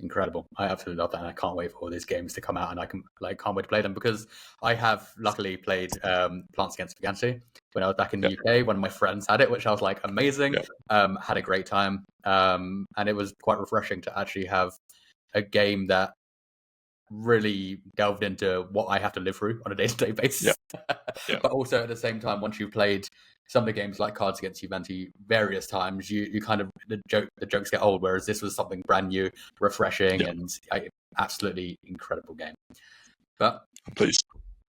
Incredible. I absolutely love that, and I can't wait for all these games to come out, and I can't wait to play them, because I have luckily played Plants Against Veganity when I was back in the UK. One of my friends had it, which I was like, amazing. Had a great time, and it was quite refreshing to actually have a game that really delved into what I have to live through on a day-to-day basis. But also at the same time, once you've played some of the games like Cards Against Humanity various times, you kind of, the jokes get old, whereas this was something brand new, refreshing, and absolutely incredible game. But please,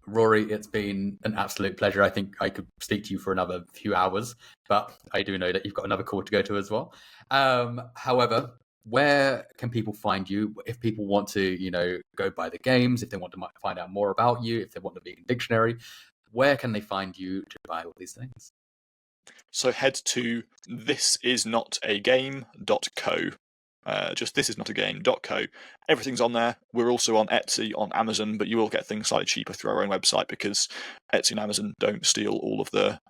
Rory, it's been an absolute pleasure. I think I could speak to you for another few hours, but I do know that you've got another call to go to as well. However, where can people find you if people want to, go buy the games, if they want to find out more about you, if they want the vegan dictionary? Where can they find you to buy all these things? So head to thisisnotagame.co. Just thisisnotagame.co. Everything's on there. We're also on Etsy, on Amazon, but you will get things slightly cheaper through our own website, because Etsy and Amazon don't steal all of the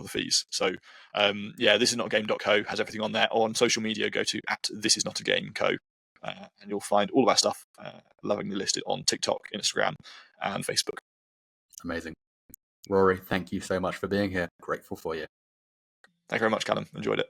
fees. So thisisnotagame.co has everything on there. Or on social media, go to @thisisnotagameco, and you'll find all of our stuff lovingly listed on TikTok, Instagram, and Facebook. Amazing. Rory, thank you so much for being here. Grateful for you. Thank you very much, Callum. Enjoyed it.